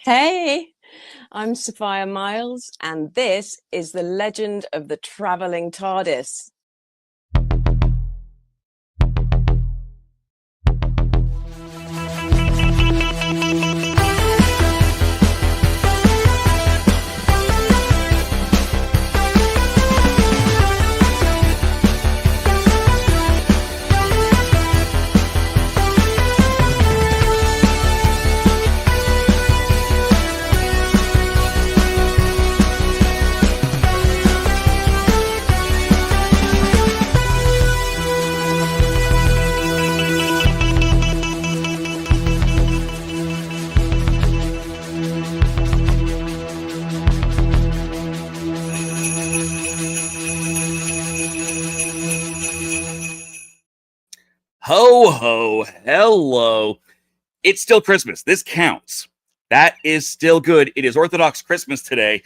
Hey, I'm Sophia Miles, and this is the Legend of the Traveling TARDIS. Ho, ho, hello. It's still Christmas. This counts. That is still good. It is Orthodox Christmas today.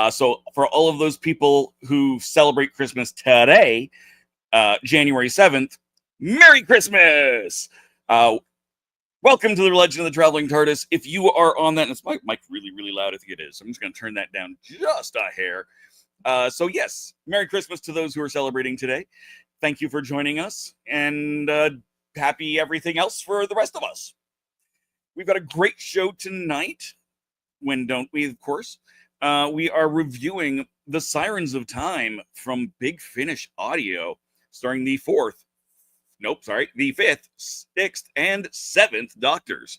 So for all of those people who celebrate Christmas today, January 7th, Merry Christmas! Welcome to the Legend of the Traveling TARDIS. If you are on that, and it's my mic really, really loud, I think it is. So I'm just going to turn that down just a hair. So yes, Merry Christmas to those who are celebrating today. Thank you for joining us, and happy everything else for the rest of us. We've got a great show tonight. When don't we, of course? We are reviewing The Sirens of Time from Big Finish Audio, starring the fifth, sixth, and seventh Doctors.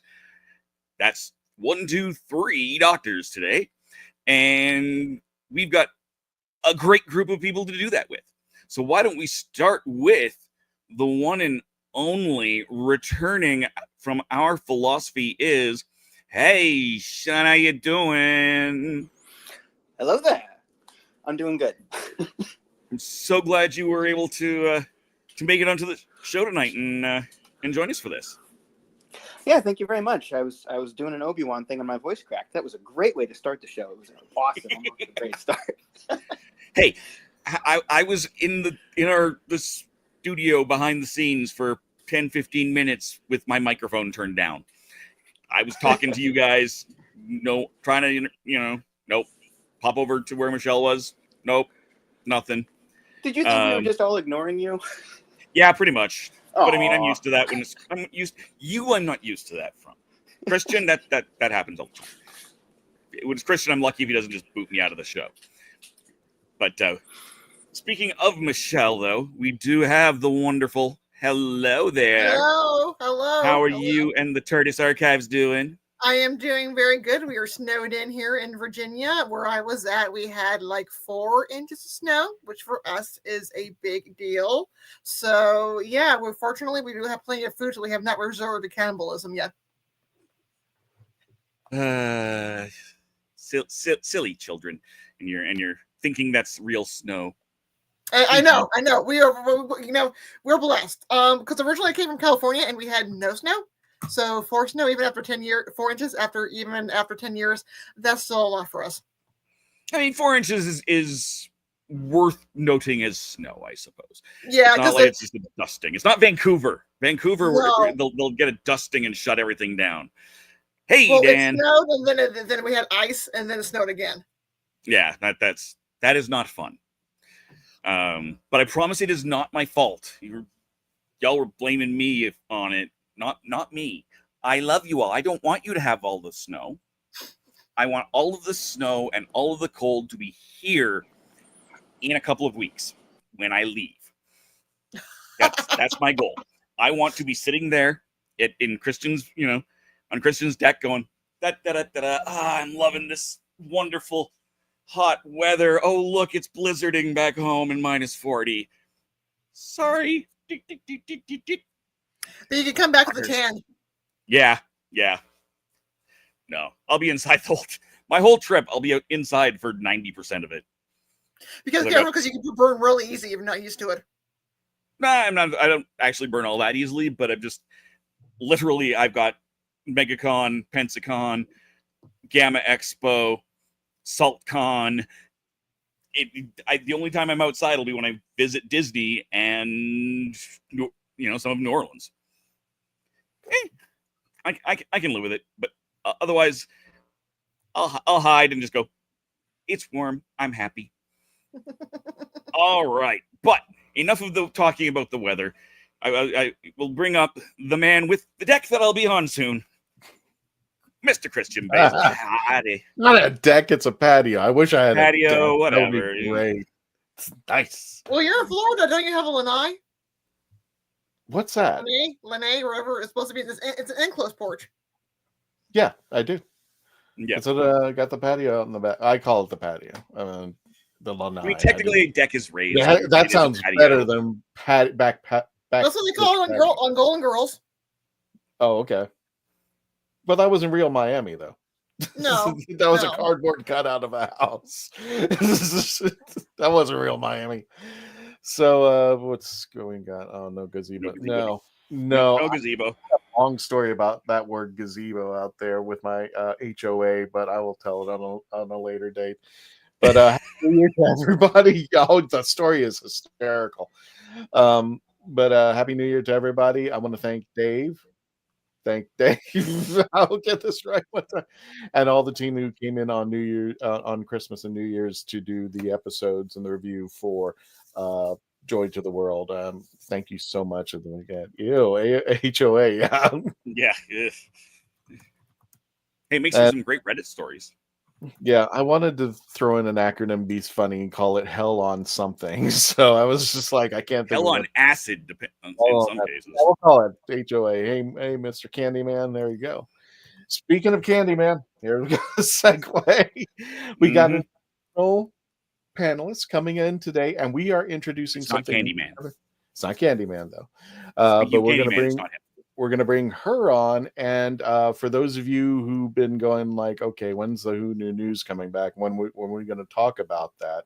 That's 1, 2, 3 Doctors today. And we've got a great group of people to do that with. So why don't we start with the one and only returning from our philosophy is, hey, Sean, how you doing? Hello there. I'm doing good. I'm so glad you were able to to make it onto the show tonight and join us for this. Yeah, thank you very much. I was doing an Obi-Wan thing and my voice cracked. That was a great way to start the show. It was awesome. Almost a great start. Hey, I was in the studio behind the scenes for 10, 15 minutes with my microphone turned down. I was talking to you guys, trying to, nope. Pop over to where Michelle was. Nope, nothing. Did you think we were just all ignoring you? Yeah, pretty much. Aww. But I mean, I'm used to that. I'm not used to that from. Christian, that happens all the time. When it's Christian, I'm lucky if he doesn't just boot me out of the show. But speaking of Michelle, though, we do have the wonderful hello there. Hello. How are you and the TARDIS Archives doing? I am doing very good. We are snowed in here in Virginia. Where I was at, we had like 4 inches of snow, which for us is a big deal. So, yeah, fortunately, we do have plenty of food, so we have not resorted to cannibalism yet. Silly children, and you're thinking that's real snow. I know. We're blessed. Because originally I came from California and we had no snow. So 4 snow, even after 10 years, 4 inches after 10 years, that's still a lot for us. I mean, 4 inches is worth noting as snow, I suppose. Yeah, it's not like it's just a dusting. It's not Vancouver. Vancouver, no. They'll get a dusting and shut everything down. Hey, Dan. It snowed, and then we had ice, and then it snowed again. Yeah, that is not fun. But I promise it is not my fault. Y'all were blaming me on it. Not me. I love you all. I don't want you to have all the snow. I want all of the snow and all of the cold to be here in a couple of weeks when I leave. That's my goal. I want to be sitting there in Christian's, on Christian's deck going, I'm loving this wonderful hot weather. Oh, look, it's blizzarding back home in -40. Sorry. But you can come back with a tan. Yeah. No, I'll be inside my whole trip. I'll be inside for 90% of it. Because you can burn really easy if you're not used to it. Nah, I'm not. I don't actually burn all that easily, but I've got MegaCon, Pensacon, Gamma Expo, SaltCon. The only time I'm outside will be when I visit Disney and some of New Orleans. I can live with it, but otherwise, I'll hide and just go. It's warm. I'm happy. All right, but enough of the talking about the weather. I will bring up the man with the deck that I'll be on soon, Mr. Christian Basil. Not a deck, it's a patio. I wish I had patio, a deck. Whatever. That would be great. It's nice. Well, you're in Florida. Don't you have a lanai? What's that? Lanai, wherever it's supposed to be. It's an enclosed porch. Yeah, I do. Yeah. So got the patio out in the back. I call it the patio. The lanai. I mean, technically, a deck is raised. Yeah, that sounds better than back. That's what they call it on Golden Girls. Oh, okay. But that wasn't real Miami, though. No. That was a cardboard cutout of a house. That wasn't real Miami. So, what's going on? Oh, no gazebo. No gazebo. Long story about that word gazebo out there with my HOA, but I will tell it on a later date. But Happy New Year to everybody. Oh, the story is hysterical. But Happy New Year to everybody. I want to thank Dave. I'll get this right one time. And all the team who came in on New Year, on Christmas and New Year's to do the episodes and the review for Joy to the World. Thank you so much. Again, HOA. Yeah. Hey, makes some great Reddit stories. Yeah, I wanted to throw in an acronym, be funny, and call it Hell on something. So I was just like, I can't think Hell on acid, in some cases. I'll call it HOA. Hey, Mr. Candyman, there you go. Speaking of Candyman, here we go. Segue. We got a panelists coming in today, and we are introducing something. Candyman. It's not Candyman though, but we're going to bring her on. And for those of you who've been going like, okay, when's the Who New News coming back? When we're going to talk about that?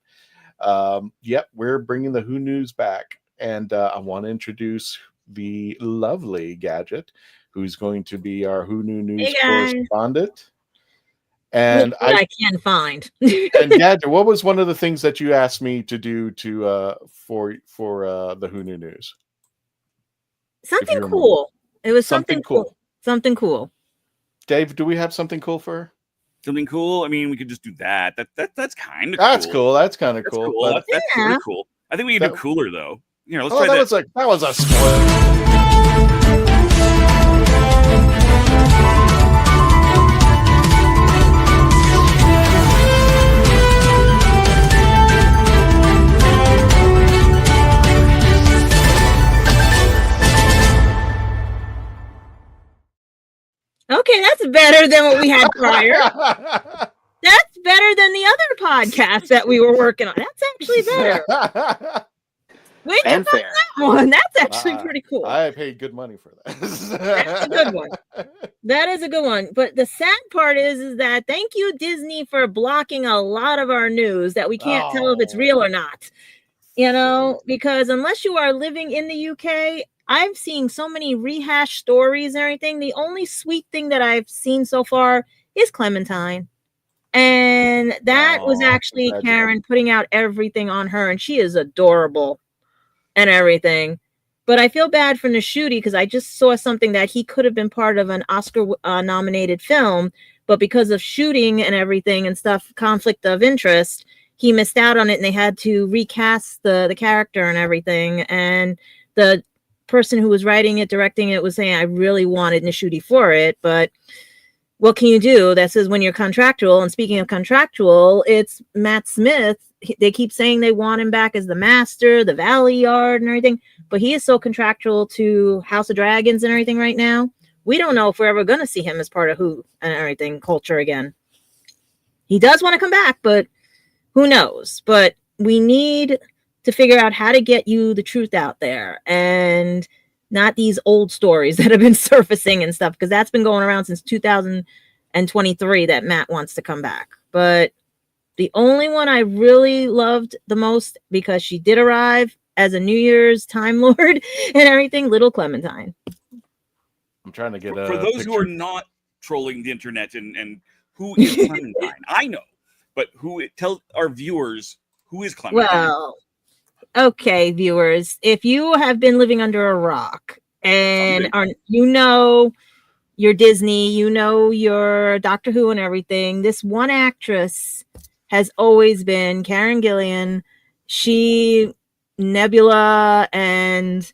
Yep, we're bringing the Who News back, and I want to introduce the lovely Gadget, who's going to be our Who Knew News correspondent. And I can find. And Gadget, what was one of the things that you asked me to do to for the Who Knew News? Something cool. It was something cool. Something cool. Dave, do we have something cool for her? Something cool? I mean, we could just do that. That's kind of cool. That's cool. That's kind of cool. But that's pretty cool. I think we can do cooler though. Here, let's try that. That was a spoiler. Okay, that's better than what we had prior. That's better than the other podcast that we were working on. That's actually better. Wait, that one. That's actually pretty cool. I paid good money for that. That's a good one. That is a good one. But the sad part is that thank you, Disney, for blocking a lot of our news that we can't tell if it's real or not. You know, because unless you are living in the UK, I'm seeing so many rehashed stories and everything. The only sweet thing that I've seen so far is Clementine. And that was actually Karen putting out everything on her. And she is adorable and everything. But I feel bad for Nashudi because I just saw something that he could have been part of an Oscar nominated film. But because of shooting and everything and stuff, conflict of interest, he missed out on it. And they had to recast the character and everything. And the person who was writing it, directing it, was saying I really wanted Nashudi for it, but what can you do? That says when you're contractual. And speaking of contractual, it's Matt Smith. They keep saying they want him back as the master, the Valley Yard and everything, but he is so contractual to House of Dragons and everything right now. We don't know if we're ever going to see him as part of Who and everything culture again. He does want to come back, but who knows? But we need to figure out how to get you the truth out there and not these old stories that have been surfacing and stuff, because that's been going around since 2023 that Matt wants to come back. But the only one I really loved the most, because she did arrive as a New Year's Time Lord and everything, little Clementine. I'm trying to get for those who are not trolling the internet and who is Clementine. I know, but tell our viewers who is Clementine. Well, okay, viewers, if you have been living under a rock and you know your Disney, you know your Doctor Who and everything, this one actress has always been Karen Gillan. She, Nebula, and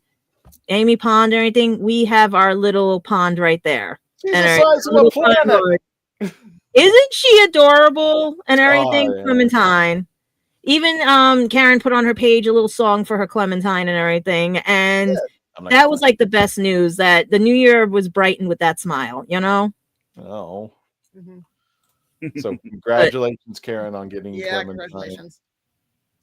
Amy Pond and everything. We have our little pond right there. She's the size of a planet. Isn't she adorable and everything? Yeah. Clementine. Even Karen put on her page a little song for her Clementine and everything. And that was like the best news, that the new year was brightened with that smile, you know? Oh. Mm-hmm. So congratulations, Karen, on getting Clementine. Congratulations.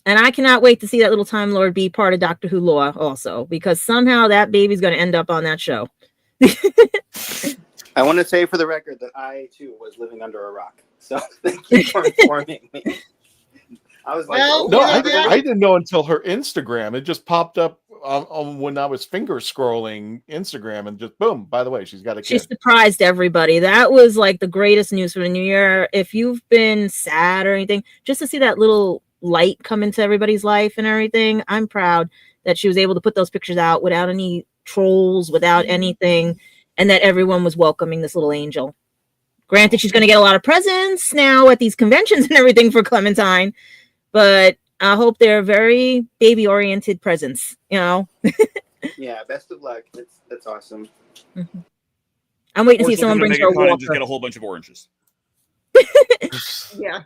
And I cannot wait to see that little Time Lord be part of Doctor Who lore also, because somehow that baby's going to end up on that show. I want to say for the record that I, too, was living under a rock. So thank you for informing me. I was like, I didn't know until her Instagram. It just popped up on when I was finger scrolling Instagram, and just boom. By the way, she's got a kid. She surprised everybody. That was like the greatest news for the new year. If you've been sad or anything, just to see that little light come into everybody's life and everything, I'm proud that she was able to put those pictures out without any trolls, without anything, and that everyone was welcoming this little angel. Granted, she's going to get a lot of presents now at these conventions and everything for Clementine, but I hope they're very baby-oriented presents, you know? Yeah, best of luck. That's awesome. Mm-hmm. I'm waiting to see if someone brings her water. Just get a whole bunch of oranges. Yeah.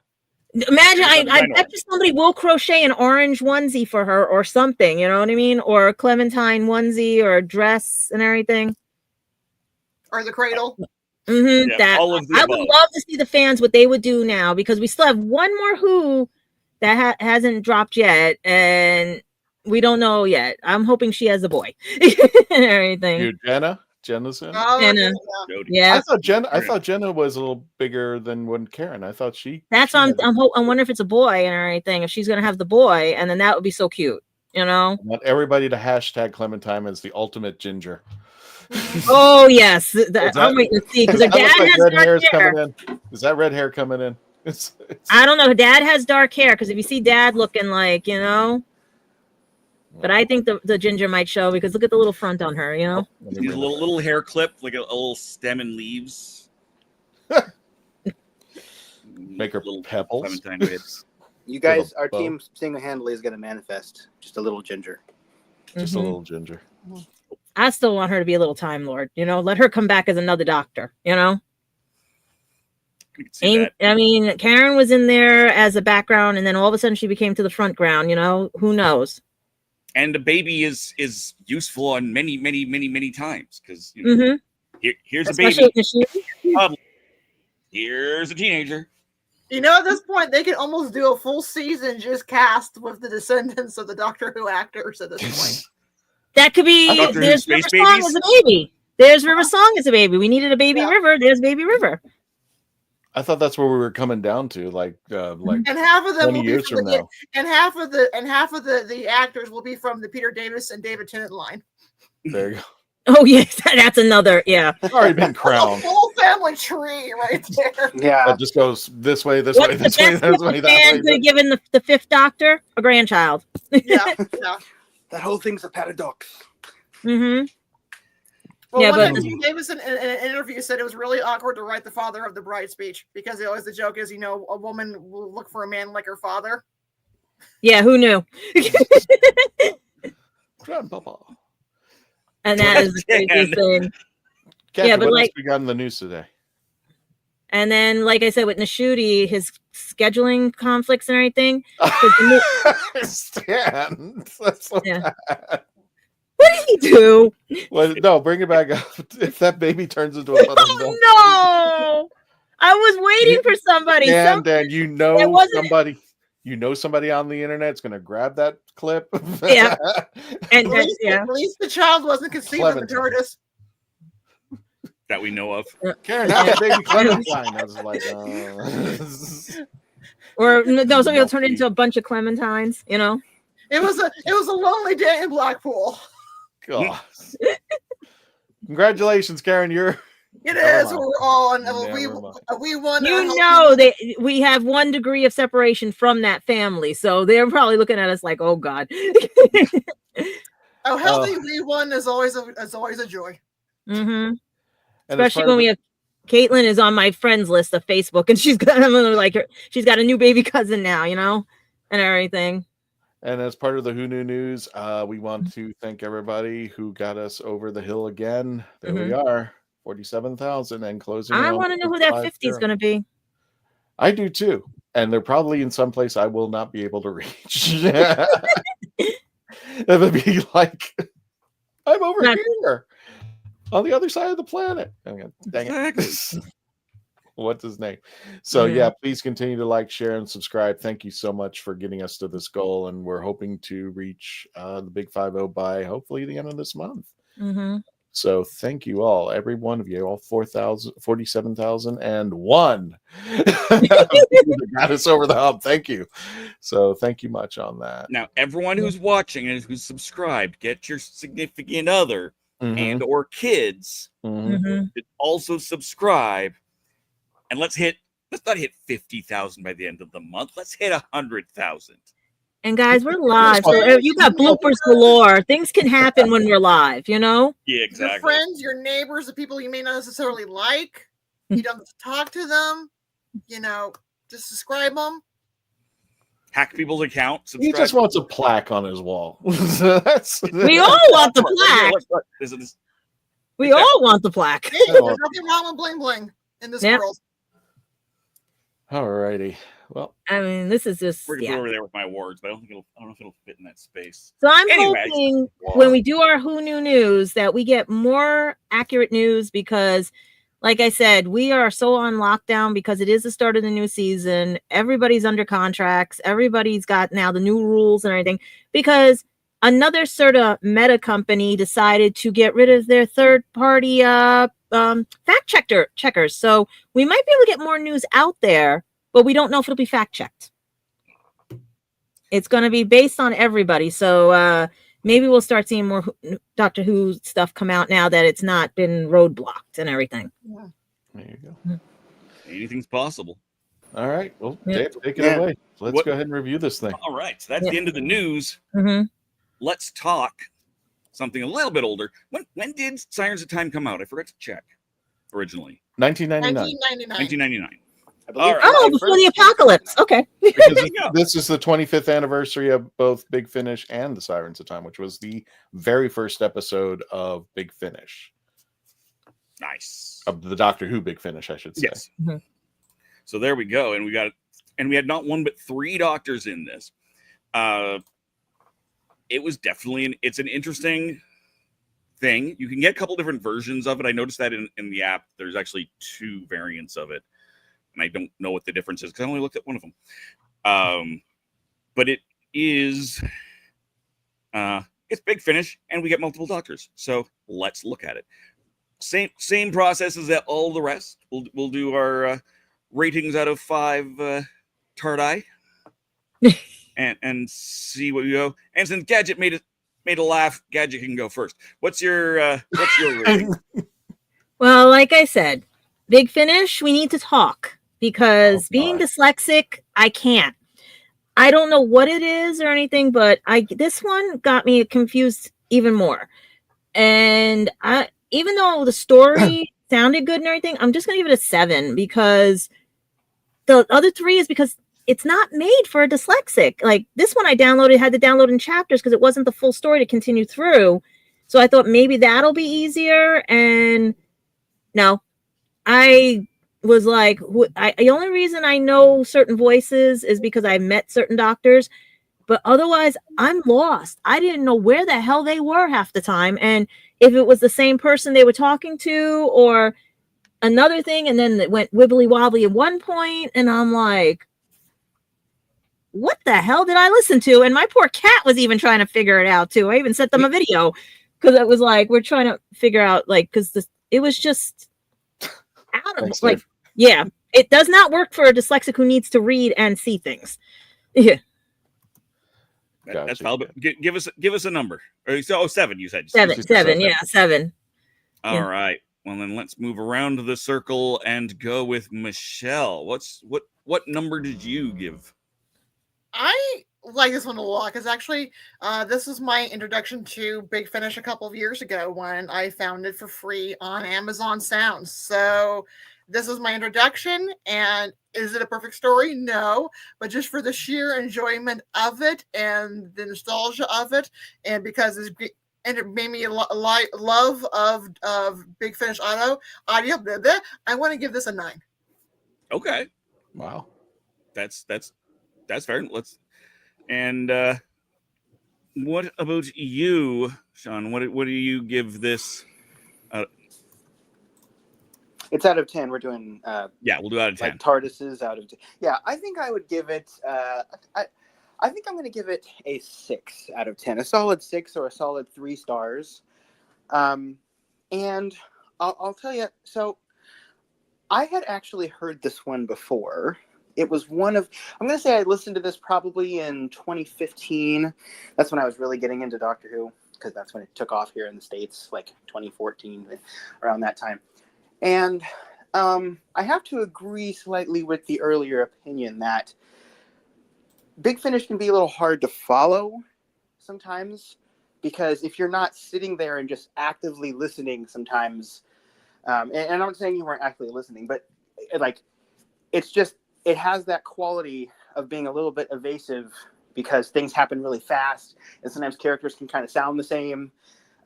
Imagine, I bet you somebody will crochet an orange onesie for her or something, you know what I mean? Or a Clementine onesie or a dress and everything. Or the cradle. Mm-hmm, yeah, all of the above. Would love to see the fans what they would do now, because we still have one more Who that hasn't dropped yet, and we don't know yet. I'm hoping she has a boy and everything. Jenna's in. Oh, Jenna. Yeah. I thought Jenna was a little bigger than when Karen. I thought she. That's I wonder if it's a boy and everything. If she's gonna have the boy, and then that would be so cute. You know. I want everybody to hashtag Clementine as the ultimate ginger. Oh yes, I'm waiting to see because her dad has red hair dark hair. coming in. Is that red hair coming in? It's I don't know. Dad has dark hair because if you see Dad looking like, you know. But I think the ginger might show because look at the little front on her, you know. These little hair clip, like a little stem and leaves. Make her little pebbles. Clementine bits. You guys, Little our bow. team single-handedly is going to manifest just a little ginger. Just a little ginger. I still want her to be a little Time Lord, you know. Let her come back as another Doctor, you know. We can see that. I mean, Karen was in there as a background, and then all of a sudden she became to the front ground. You know, who knows? And the baby is useful on many times because you know, here's Especially a baby. if Here's a teenager. You know, at this point, they could almost do a full season just cast with the descendants of the Doctor Who actors at this point. that could be. Doctor Who There's Space River Song Babies? as a baby. There's River Song as a baby. We needed a baby River. There's baby River. I thought that's where we were coming down to, like And half of them 20 will be years from from now. and half of the actors will be from the Peter Davis and David Tennant line. There you go. Oh yes, that's another. Yeah. It's already been A crowned. full family tree right there. Yeah. It just goes this way, this What's way, the this way, best this gift way, a that man way. could have given the fifth Doctor? A grandchild. Yeah. That whole thing's a paradox. Mm-hmm. Well, Yeah, one but- thing Steve Davis in an interview said it was really awkward to write the father of the bride speech because always the joke is, you know, a woman will look for a man like her father. Yeah. Who knew? Grandpapa. And that is the craziest thing. Kathy, Yeah, but what like- else we got in the news today? And then, like I said, with Nashuti, his scheduling conflicts and everything. Stan, that's so Yeah. bad. What did he do? Well, no, bring it back up. If that baby turns into a button, Oh no! I was waiting for somebody. Dan, you It know wasn't- somebody. You know somebody on the internet's going to grab that clip. Yeah. And At then, least, yeah. at least the child wasn't conceived in the Clementine. TARDIS. That we know of. Karen, how's baby Clementine? I was like, Or no, somebody will turn it into a bunch of clementines, you know? It was a lonely day in Blackpool. God. Congratulations, Karen. You're It Never is. mind. We're all on. Never We won. You know that we have 1 degree of separation from that family. So they're probably looking at us like, oh God. Oh, healthy we won is always a joy. Mm-hmm. and as Especially part when of we have Caitlin is on my friends list of Facebook and she's got she's got a new baby cousin now, you know, and everything. And as part of the Who Knew News, we want to thank everybody who got us over the hill again. There we are, 47,000 and closing. I on want to know who that 50 is 55. going to be. I do too. And they're probably in some place I will not be able to reach. It would be like, I'm over Not- here on the other side of the planet. Dang Exactly. it. What's his name? So yeah, please continue to like, share, and subscribe. Thank you so much for getting us to this goal, and we're hoping to reach the big 50 by hopefully the end of this month. Mm-hmm. So thank you all, every one of you, all 47,001 got us over the hump. Thank you. So thank you much on that. Now, everyone who's watching and who's subscribed, get your significant other and or kids Mhm. to also subscribe. And let's not hit 50,000 by the end of the month. Let's hit 100,000. And guys, we're live. So you got bloopers galore. Things can happen when we're live, you know? Yeah, Your exactly. friends, your neighbors, the people you may not necessarily like. You don't have to talk to them. You know, just subscribe them. Hack people's account. He Subscribe. just wants a plaque on his wall. That's We all want the plaque. Look, this- We all want the plaque. Hey, there's nothing wrong with bling bling in this Yep. world. Alrighty. Well, I mean, this is just We're gonna yeah. go over there with my awards, but I don't know if it'll fit in that space. So I'm Anyways. hoping when we do our Who Knew News that we get more accurate news because, like I said, we are so on lockdown because it is the start of the new season. Everybody's under contracts. Everybody's got now the new rules and everything because another sort of meta company decided to get rid of their third-party fact checkers. So we might be able to get more news out there, but we don't know if it'll be fact-checked. It's going to be based on everybody. So maybe we'll start seeing more Doctor Who stuff come out now that it's not been roadblocked and everything. Yeah. There you go. Anything's possible. All right. Well, Yeah. Dave, take it Yeah. away. Let's go ahead and review this thing. All right. So that's Yeah. the end of the news. Mm-hmm. Let's talk something a little bit older. When did Sirens of Time come out? I forgot to check originally. 1999. 1999. 1999. I believe All right. Oh, before the apocalypse. Okay. Because There you go. this is the 25th anniversary of both Big Finish and the Sirens of Time, which was the very first episode of Big Finish. Nice. Of the Doctor Who Big Finish, I should say. Yes. Mhm. So there we go. And we had not one but 3 doctors in this. It was definitely it's an interesting thing. You can get a couple different versions of it. I noticed that in the app, there's actually 2 variants of it. And I don't know what the difference is because I only looked at one of them. But it is it's Big Finish, and we get multiple doctors. So let's look at it. Same process as all the rest. We'll do our ratings out of 5 Tardi and see what we go. And since Gadget made a laugh, Gadget can go first. What's your rating? Well, like I said, Big Finish, we need to talk because being dyslexic, I can't. I don't know what it is or anything, but this one got me confused even more. And even though the story sounded good and everything, I'm just gonna give it a 7 because the other 3 is because it's not made for a dyslexic. Like this one I had to download in chapters because it wasn't the full story to continue through. So I thought maybe that'll be easier. And no, I was like, the only reason I know certain voices is because I met certain doctors, but otherwise I'm lost. I didn't know where the hell they were half the time. And if it was the same person they were talking to or another thing, and then it went wibbly wobbly at one point, and I'm like, what the hell did I listen to? And my poor cat was even trying to figure it out too. I even sent them a video because it was like, we're trying to figure out, like, because it was just out of Thanks, like, Dave. yeah, it does not work for a dyslexic who needs to read and see things. Yeah. That's Gotcha. valid. But give us a number. So 7, you said. 7, yeah, 7. All Yeah. right. Well, then let's move around the circle and go with Michelle. What number did you give? I like this one a lot because actually, this was my introduction to Big Finish a couple of years ago when I found it for free on Amazon Sounds. So this is my introduction, and is it a perfect story? No, but just for the sheer enjoyment of it and the nostalgia of it, and because it made me love of Big Finish audio. I want to give this a 9. Okay, Wow. that's fair. What about you, Sean? What do you give this? It's out of 10. We're doing Yeah, we'll do out of 10. like TARDISes out of 10. Yeah, I think I would give it. I think I'm going to give it a 6 out of 10, a solid 6 or a solid 3 stars. And I'll tell you. So I had actually heard this one before. It was one of, I'm going to say I listened to this probably in 2015. That's when I was really getting into Doctor Who, because that's when it took off here in the States, like 2014, around that time. And I have to agree slightly with the earlier opinion that Big Finish can be a little hard to follow sometimes, because if you're not sitting there and just actively listening sometimes, and I'm not saying you weren't actively listening, but like, it's just, it has that quality of being a little bit evasive because things happen really fast, and sometimes characters can kind of sound the same.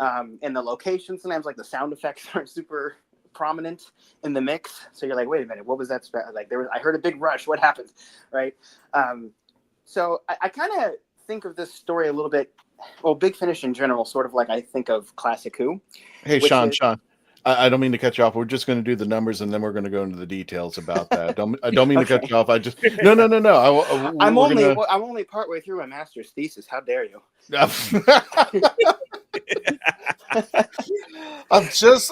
And the location, sometimes like the sound effects aren't super prominent in the mix. So you're like, wait a minute, what was that? Like I heard a big rush. What happened? Right. So I kind of think of this story a little bit, well, Big Finish in general, sort of like I think of Classic Who. Hey, Sean, I don't mean to cut you off. We're just going to do the numbers, and then we're going to go into the details about that. I don't mean to cut you off. I just no. I'm only partway through my master's thesis. How dare you? I'm just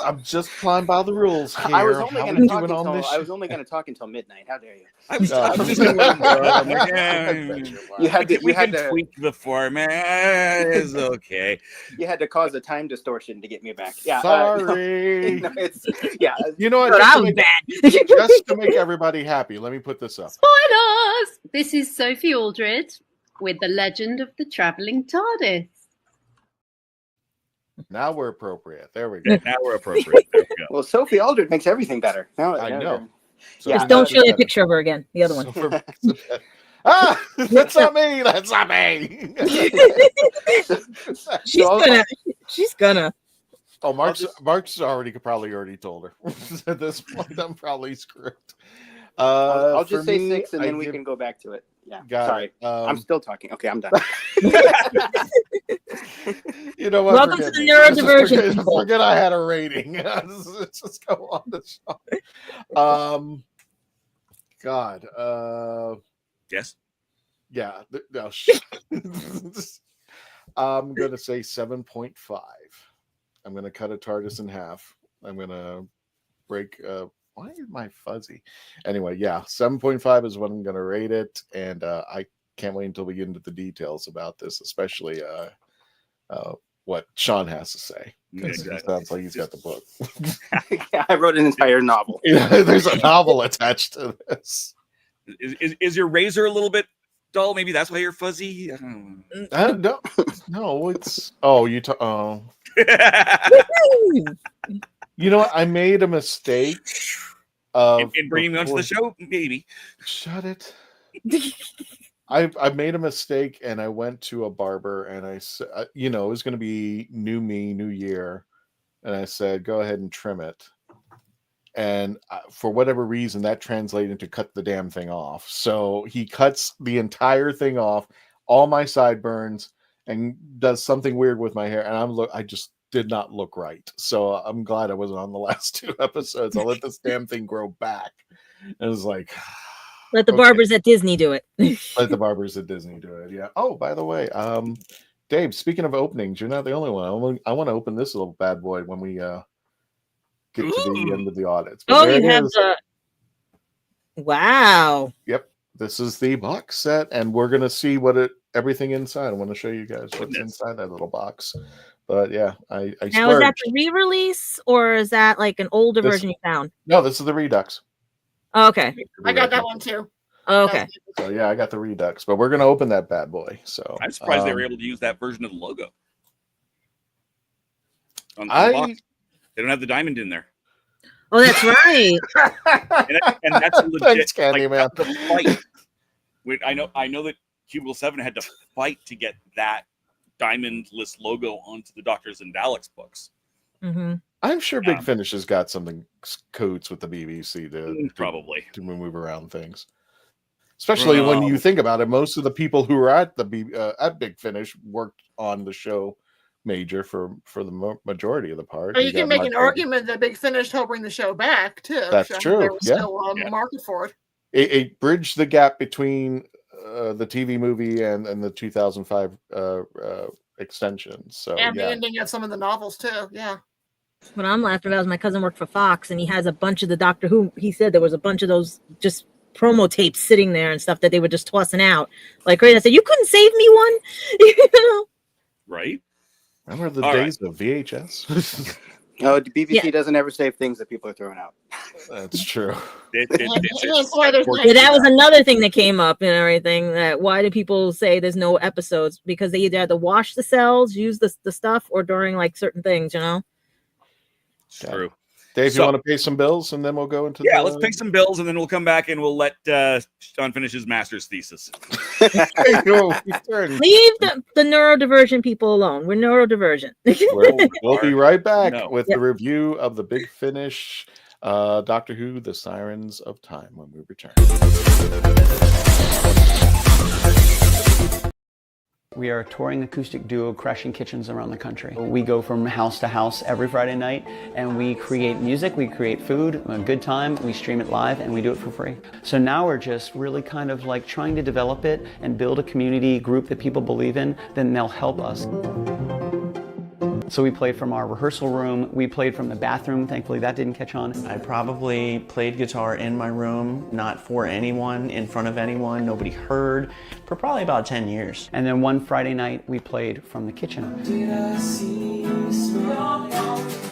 playing by the rules here. I was only How going we to talk doing on until this I was only going to talk until midnight. How dare you? I was No. just going to I'm like, I bet you You are. had to we you had can to tweak the format. It's okay. you had to cause a time distortion to get me back. Yeah. Sorry. No, it's yeah. You know what? But Just I to, was make, bad. just to make everybody happy, let me put this up. Spoilers! This is Sophie Aldred with The Legend of the Traveling TARDIS. Now we're appropriate. There we go. Now we're appropriate. There we go. Well, Sophie Aldred makes everything better. Now I know. So Yeah, Just don't that's show the better. picture of her again. The other one. So that's not me. That's not me. She's gonna. Oh, Mark's probably already told her. At this point, I'm probably screwed. I'll for just say me, 6, and I then we give- can go back to it. Yeah. Got Sorry. it. I'm still talking. Okay, I'm done. You know what? Welcome forget to the me. neurodivergent Forget, people. forget I had a rating. Let's just go on the show. God. Yes. Yeah. No. I'm gonna say 7.5. I'm gonna cut a TARDIS in half. I'm gonna break. Why am I fuzzy? Anyway, yeah, 7.5 is what I'm gonna rate it, and I can't wait until we get into the details about this, especially what Sean has to say. Yeah, exactly. It sounds like he's got the book. Yeah, I wrote an entire novel. Yeah, there's a novel attached to this. Is your razor a little bit dull? Maybe that's why you're fuzzy. I don't know. No, it's oh. You know what? I made a mistake of in bringing me onto the show, maybe. Shut it. I made a mistake and I went to a barber and I said, it was going to be new me, new year, and I said, go ahead and trim it. And for whatever reason, that translated into cut the damn thing off. So he cuts the entire thing off, all my sideburns, and does something weird with my hair. And I just did not look right. So I'm glad I wasn't on the last 2 episodes. I'll let this damn thing grow back. And it was like, Let the barbers at Disney do it. let the barbers at Disney do it. Yeah. Oh, by the way, Dave, speaking of openings, you're not the only one. I want to open this little bad boy when we get to the end of the audits. But You have the. Wow. Yep. This is the box set, and we're gonna see everything inside. I want to show you guys what's inside that little box. But yeah, I now splurged. is that the re-release or is that like an older version you found? No, this is the Redux. Oh, okay. I got that one too. Oh, okay. So yeah, I got the Redux, but we're gonna open that bad boy. So I'm surprised they were able to use that version of the logo. On the box. They don't have the diamond in there. Oh, that's right. and that's legit. Thanks, Candy Man. That's the fight. I know that Cubicle 7 had to fight to get that diamondless logo onto the Doctors and Daleks books. Mm-hmm. I'm sure Big Finish has got something codes with the BBC probably to move around things. Especially when you think about it, most of the people who were at at Big Finish worked on the show major for the majority of the part. Or you can make an argument that Big Finish helped bring the show back too. That's true. They were still on the market for it. It bridged the gap between the TV movie and the 2005 extension. So and the ending of some of the novels too. Yeah. What I'm laughing about is my cousin worked for Fox, and he has a bunch of the Doctor Who. He said there was a bunch of those just promo tapes sitting there and stuff that they were just tossing out. Like, great. I said, you couldn't save me one, Right? Remember the days of VHS? No, the BBC doesn't ever save things that people are throwing out. That's true. That was another thing that came up and everything. That why do people say there's no episodes? Because they either had to wash the cells, use the stuff, or during like certain things, It's true. Dave, you want to pay some bills and then we'll go into let's pay some bills and then we'll come back and we'll let Sean finish his master's thesis. Leave the neurodivergent people alone. We're neurodivergent. We'll be right back with the review of the Big Finish Doctor Who, the Sirens of Time, when we return. We are a touring acoustic duo crashing kitchens around the country. We go from house to house every Friday night and we create music, we create food, a good time, we stream it live and we do it for free. So now we're just really kind of like trying to develop it and build a community group that people believe in, then they'll help us. So we played from our rehearsal room. We played from the bathroom. Thankfully, that didn't catch on. I probably played guitar in my room, not for anyone, in front of anyone, nobody heard, for probably about 10 years. And then one Friday night, we played from the kitchen.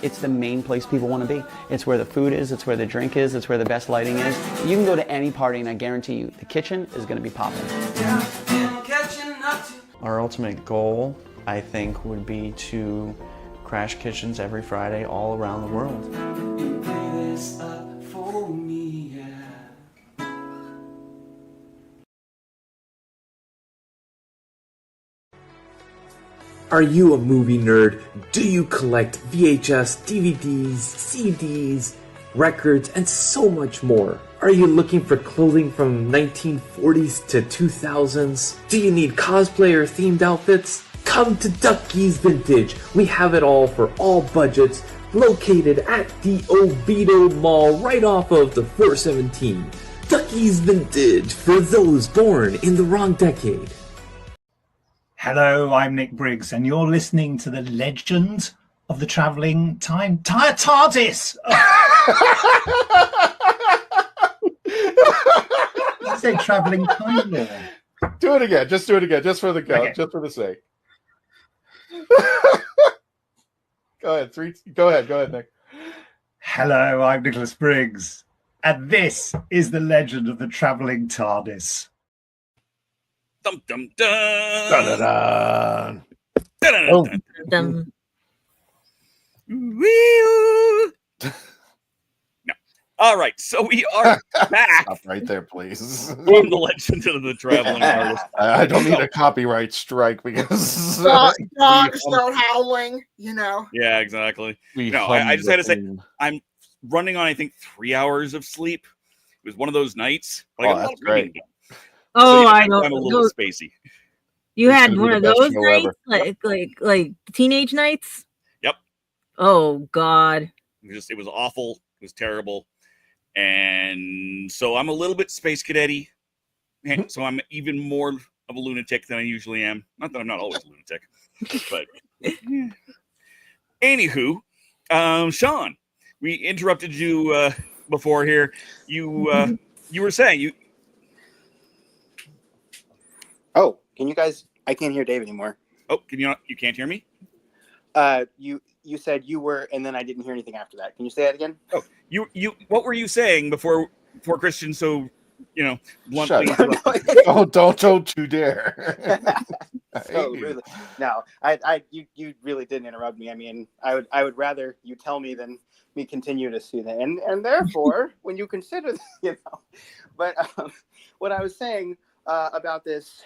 It's the main place people want to be. It's where the food is, it's where the drink is, it's where the best lighting is. You can go to any party and I guarantee you, the kitchen is going to be popping. Our ultimate goal, I think, would be to crash kitchens every Friday all around the world. Are you a movie nerd? Do you collect VHS, DVDs, CDs, records, and so much more? Are you looking for clothing from 1940s to 2000s? Do you need cosplay or themed outfits? Come to Ducky's Vintage. We have it all for all budgets, located at the Oviedo Mall right off of the 417. Ducky's Vintage for those born in the wrong decade. Hello, I'm Nick Briggs, and you're listening to the Legend of the Traveling TARDIS. I say Traveling Time Lord. Do it again. Just do it again. Just for the count. Okay. Just for the sake. Go ahead, Nick. Hello, I'm Nicholas Briggs, and this is the Legend of the Traveling TARDIS. Dum dum dum. Dun, dun, dun. Oh. Dum. No. All right, so we are back. Stop right there, please. From the Legend of the Traveling TARDIS. I don't need a copyright strike because dogs start howling. You know. Yeah, exactly. I just had to say I'm running on I think 3 hours of sleep. It was one of those nights. But that's great. Oh, so, I know. I'm a little spacey. You had one of those nights, like teenage nights. Yep. Oh God. It was awful. It was terrible, and so I'm a little bit space cadet-y. So I'm even more of a lunatic than I usually am. Not that I'm not always a lunatic, but anywho, Sean, we interrupted you before here. You were saying you. Oh, can you guys? I can't hear Dave anymore. Oh, can you not? You can't hear me? You said you were, and then I didn't hear anything after that. Can you say that again? Oh, you. What were you saying before Christian? So, bluntly. Don't you dare. So really, no, you really didn't interrupt me. I mean, I would rather you tell me than me continue to see that, and therefore, when you consider, but what I was saying about this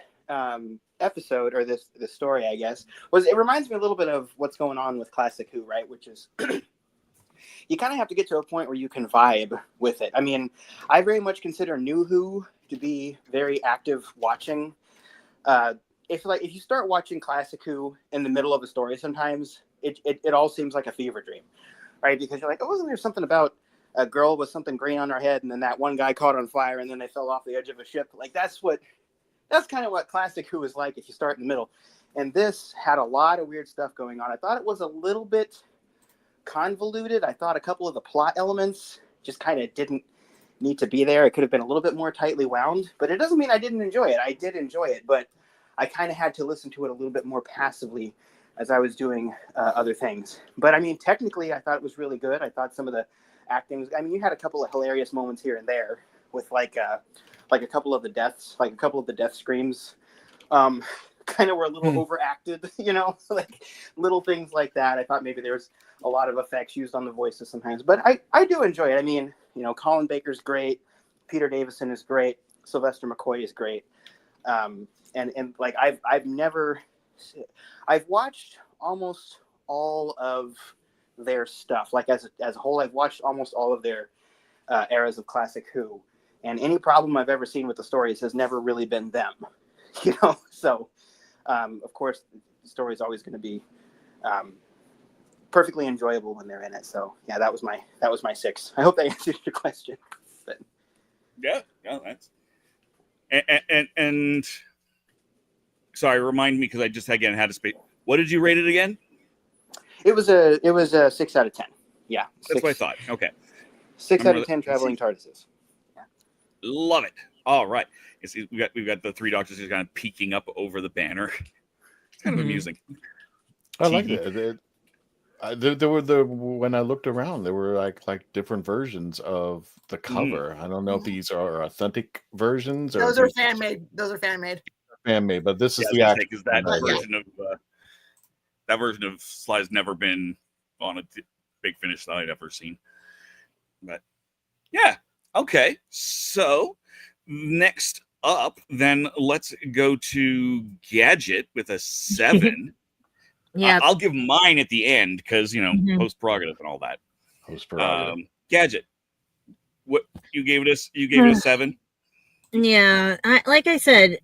episode, or this story, I guess, was it reminds me a little bit of what's going on with Classic Who, right? Which is you kind of have to get to a point where you can vibe with it. I mean, I very much consider New Who to be very active watching. If you start watching Classic Who in the middle of a story, sometimes it all seems like a fever dream, right? Because you're like, oh, wasn't there something about a girl with something green on her head, and then that one guy caught on fire, and then they fell off the edge of a ship? Like that's kind of what Classic Who is like if you start in the middle. And this had a lot of weird stuff going on. I thought it was a little bit convoluted. I thought a couple of the plot elements just kind of didn't need to be there. It could have been a little bit more tightly wound, but it doesn't mean I didn't enjoy it. I did enjoy it, but I kind of had to listen to it a little bit more passively as I was doing other things. But I mean, technically, I thought it was really good. I thought some of the acting, you had a couple of hilarious moments here and there with like a couple of the deaths, like a couple of the death screams kind of were a little overacted, like little things like that. I thought maybe there was a lot of effects used on the voices sometimes, but I do enjoy it. I mean, Colin Baker's great, Peter Davison is great, Sylvester McCoy is great, and like I've watched almost all of their stuff, like as a whole. I've watched almost all of their eras of Classic Who, and any problem I've ever seen with the stories has never really been them, so of course the story is always going to be perfectly enjoyable when they're in it. So yeah, that was my 6. I hope that answers your question. But yeah, that's and sorry, remind me, because I just again had to speak. What did you rate it again? It was a 6 out of 10. Yeah, That's what I thought. Okay. 6 out of 10 traveling TARDISes. Love it. All right. We've got the three doctors who's kind of peeking up over the banner. It's kind of amusing. I like that. There were when I looked around, there were like different versions of the cover. I don't know if these are authentic versions or Those are fan made. Those are fan made. Fan made, but this is the actual. actual. That version of Sly's never been on a Big Finish that I'd ever seen. But yeah, okay. So next up, then let's go to Gadget with a 7. Yeah, I'll give mine at the end because post prerogative and all that. Post prerogative. Gadget, what you gave it a 7? Yeah, like I said,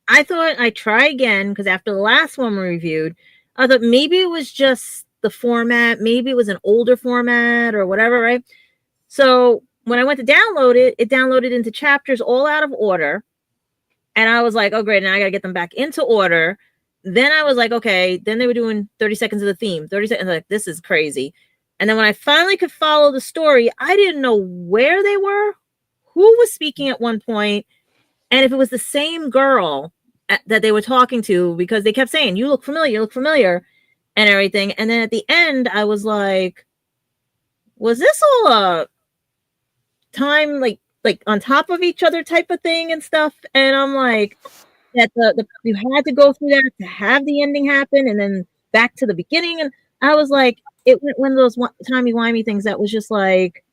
I thought I'd try again because after the last one we reviewed, I thought maybe it was just the format, maybe it was an older format or whatever, right? So when I went to download it, it downloaded into chapters all out of order, and I was like, oh great, now I gotta get them back into order. Then I was like, okay. Then they were doing 30 seconds of the theme. 30 seconds. Like, this is crazy. And then when I finally could follow the story, I didn't know where they were, who was speaking at one point, and if it was the same girl that they were talking to, because they kept saying, you look familiar, and everything. And then at the end, I was like, was this all a time like on top of each other type of thing and stuff? And I'm like, that you had to go through that to have the ending happen, and then back to the beginning. And I was like, it went one of those timey-wimey things that was just like,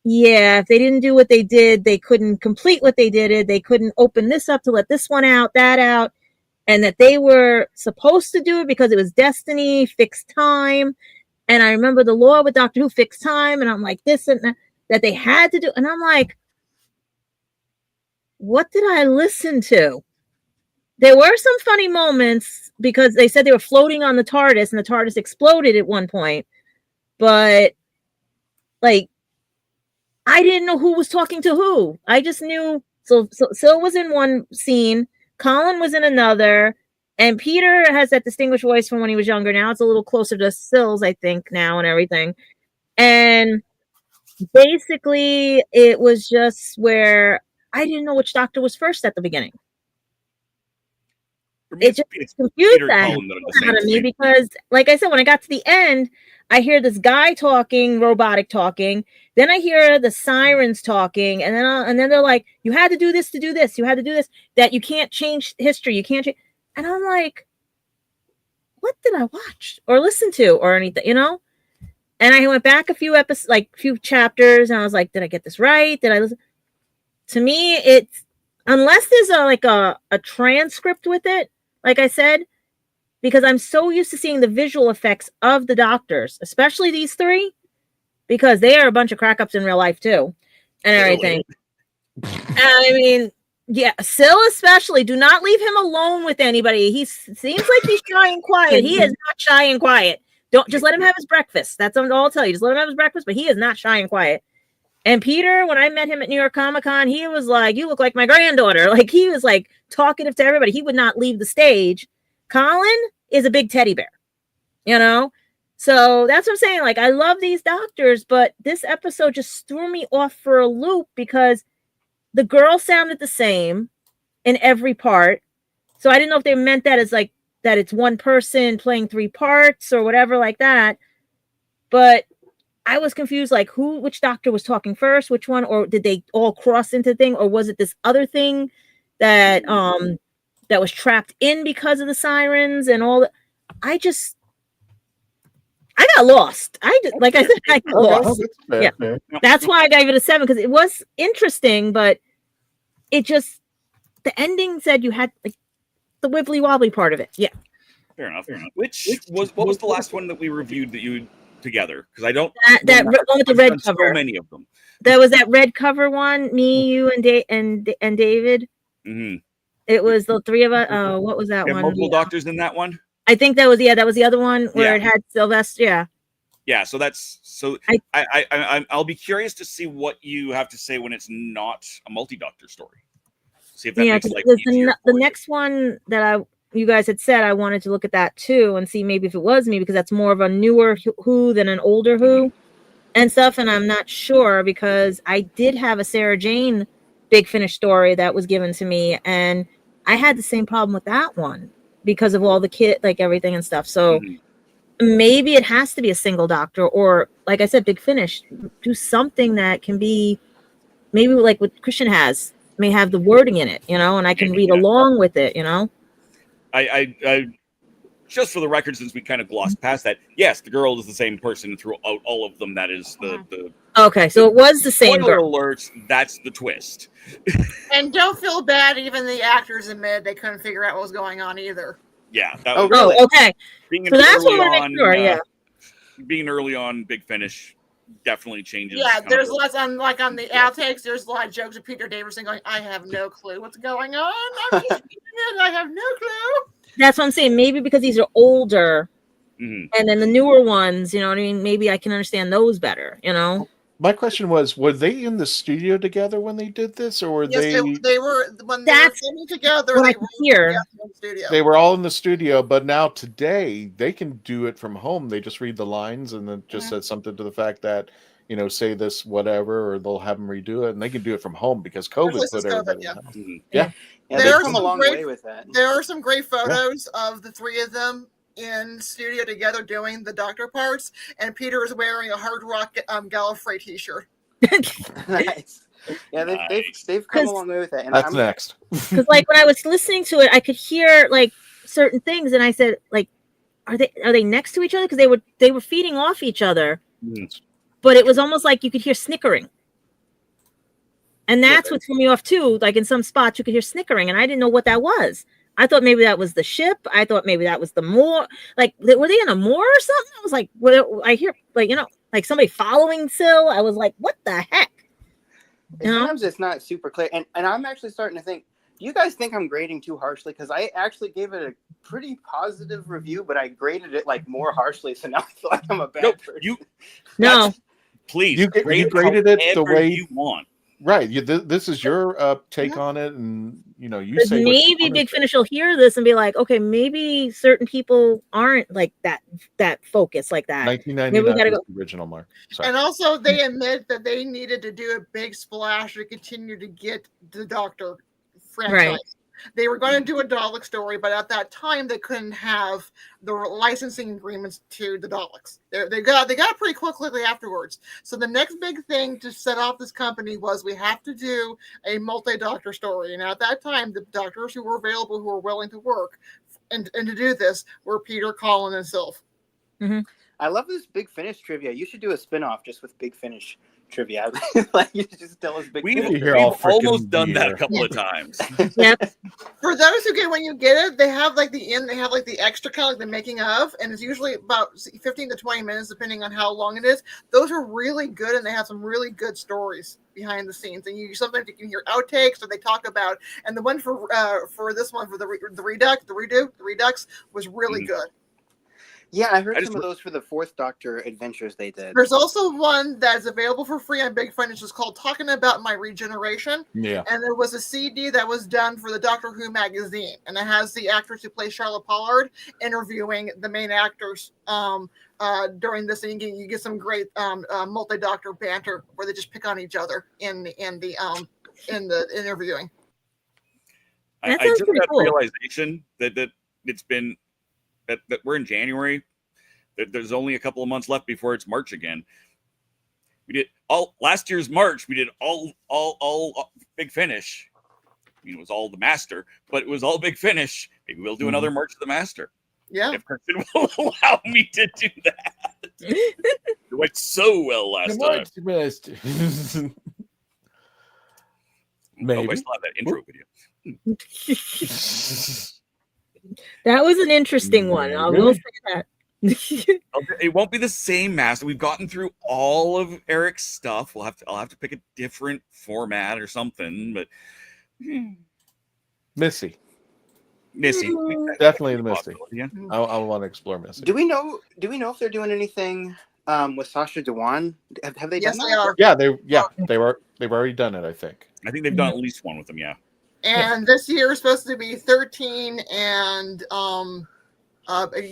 yeah, if they didn't do what they did, they couldn't complete what they did. They couldn't open this up to let this one out, that out, and that they were supposed to do it because it was destiny, fixed time. And I remember the law with Doctor Who, fixed time, and I'm like, this and that they had to do. And I'm like, what did I listen to? There were some funny moments because they said they were floating on the TARDIS and the TARDIS exploded at one point. But, like, I didn't know who was talking to who. I just knew. So Sil was in one scene, Colin was in another, and Peter has that distinguished voice from when he was younger. Now it's a little closer to Sil's, I think, now and everything. And basically, it was just where I didn't know which doctor was first at the beginning. It just confused that out of me because, like I said, when I got to the end, I hear this guy talking, robotic talking. Then I hear the Sirens talking, and then they're like, "You had to do this to do this. You had to do this. That you can't change history. You can't change." And I'm like, "What did I watch or listen to or anything?" And I went back a few episodes, like few chapters, and I was like, "Did I get this right? Did I listen?" To me, it's unless there's a transcript with it. Like I said, because I'm so used to seeing the visual effects of the doctors, especially these three, because they are a bunch of crack ups in real life too, and everything. I mean, yeah, Sil especially. Do not leave him alone with anybody. He seems like he's shy and quiet. He is not shy and quiet. Don't just let him have his breakfast. That's all I'll tell you. Just let him have his breakfast, but he is not shy and quiet. And Peter, when I met him at New York Comic Con, he was like, "You look like my granddaughter." Like, he was like talkative to everybody. He would not leave the stage. Colin is a big teddy bear, So that's what I'm saying. Like, I love these doctors, but this episode just threw me off for a loop because the girl sounded the same in every part. So I didn't know if they meant that as like that it's one person playing three parts or whatever like that. But I was confused, like which doctor was talking first, which one, or did they all cross into the thing, or was it this other thing that that was trapped in because of the Sirens and all that? I got lost. I got lost. Fair. That's why I gave it a 7 because it was interesting, but it just the ending said you had like the wibbly wobbly part of it. Yeah. Fair enough. What was the last one that we reviewed that you together? Because I don't that one with the red cover. So many of them. There was that red cover one. Me, you, and David. Mm-hmm. It was the three of us. What was that one? Multiple doctors in that one. I think that was the other one where it had Sylvester. Yeah. So I'll be curious to see what you have to say when it's not a multi-doctor story. See if that makes life easier the next one that you guys had said, I wanted to look at that too and see maybe if it was me, because that's more of a newer Who than an older Who and stuff. And I'm not sure, because I did have a Sarah Jane Big Finish story that was given to me, and I had the same problem with that one because of all the kit, like everything and stuff. So maybe it has to be a single doctor, or like I said, Big Finish, do something that can be maybe like what Christian has, may have the wording in it, and I can read along with it, I just for the record, since we kind of glossed past that, yes, the girl is the same person throughout all of them. That is the okay, so it was the same girl. Alerts, that's the twist. And don't feel bad, even the actors admit they couldn't figure out what was going on either. Yeah. Really? Okay. So that's what we're making sure, yeah. Being early on Big Finish definitely changes. Yeah, there's lots on the outtakes. There's a lot of jokes of Peter Davison going, "I have no clue what's going on. I'm just I have no clue." That's what I'm saying. Maybe because these are older, and then the newer ones, you know what I mean? Maybe I can understand those better, My question was, were they in the studio together when they did this, or were they were when they were filming together? They were here. In the studio. They were all in the studio, but now today they can do it from home. They just read the lines and then just said something to the fact that, say this whatever, or they'll have them redo it, and they can do it from home because COVID put everybody in the house. Yeah, they've come a long way with that. There are some great photos of the three of them in studio together doing the doctor parts, and Peter is wearing a Hard Rock Gallifrey t-shirt. Nice. Yeah, they've come a long way with that. And that's next. Because like when I was listening to it, I could hear like certain things, and I said, like, are they next to each other? Because they were feeding off each other, but it was almost like you could hear snickering. And that's what threw me off too. Like in some spots, you could hear snickering, and I didn't know what that was. I thought maybe that was the ship. I thought maybe that was the Moor. Like, were they in a Moor or something? I was like, I hear, like, like somebody following Syl. I was like, what the heck? Sometimes it's not super clear. And I'm actually starting to think, do you guys think I'm grading too harshly? Because I actually gave it a pretty positive review, but I graded it like more harshly. So now I feel like I'm a bad person. Please, you graded it the way you want. Right. This is your take on it, and you say maybe Big Finish will hear this and be like, okay, maybe certain people aren't like that focused like that. 1999 maybe was the original, Mark. Sorry. And also, they admit that they needed to do a big splash to continue to get the Doctor franchise. Right. They were going to do a Dalek story, but at that time they couldn't have the licensing agreements to the Daleks. They got it pretty quickly afterwards. So the next big thing to set off this company was we have to do a multi-Doctor story. And at that time, the Doctors who were available, who were willing to work and to do this, were Peter, Colin, and Sylph. Mm-hmm. I love this Big Finish trivia. You should do a spin-off just with Big Finish trivia. Like, you just tell us we've almost done that a couple of times. Yep. For those who get, when you get it, they have like the extra kind of like the making of, and it's usually about 15 to 20 minutes depending on how long it is. Those are really good, and they have some really good stories behind the scenes, and sometimes you can hear outtakes, or they talk about. And the one for this one, for the Redux was really good. Yeah, I heard some of those for the Fourth Doctor adventures they did. There's also one that's available for free on Big Finish. It's called Talking About My Regeneration. Yeah. And there was a CD that was done for the Doctor Who magazine. And it has the actress who plays Charlotte Pollard interviewing the main actors during this. And you get some great multi-Doctor banter where they just pick on each other in the interviewing. I just had a realization that it's been that we're in January, that there's only a couple of months left before it's March again. We did last year's March. We did all Big Finish. I mean, it was all the Master, but it was all Big Finish. Maybe we'll do another March of the Master. Yeah, if Kristen will allow me to do that. It went so well last time. Master. Maybe. I still have that intro video. That was an interesting one. I will say that. It won't be the same Master. We've gotten through all of Eric's stuff. I'll have to pick a different format or something. But Missy, definitely the Missy. Yeah, I want to explore Missy. Do we know if they're doing anything with Sasha Dewan? Have they done that? They are. Yeah, they've already done it. I think they've done at least one with them. Yeah. And this year is supposed to be 13 and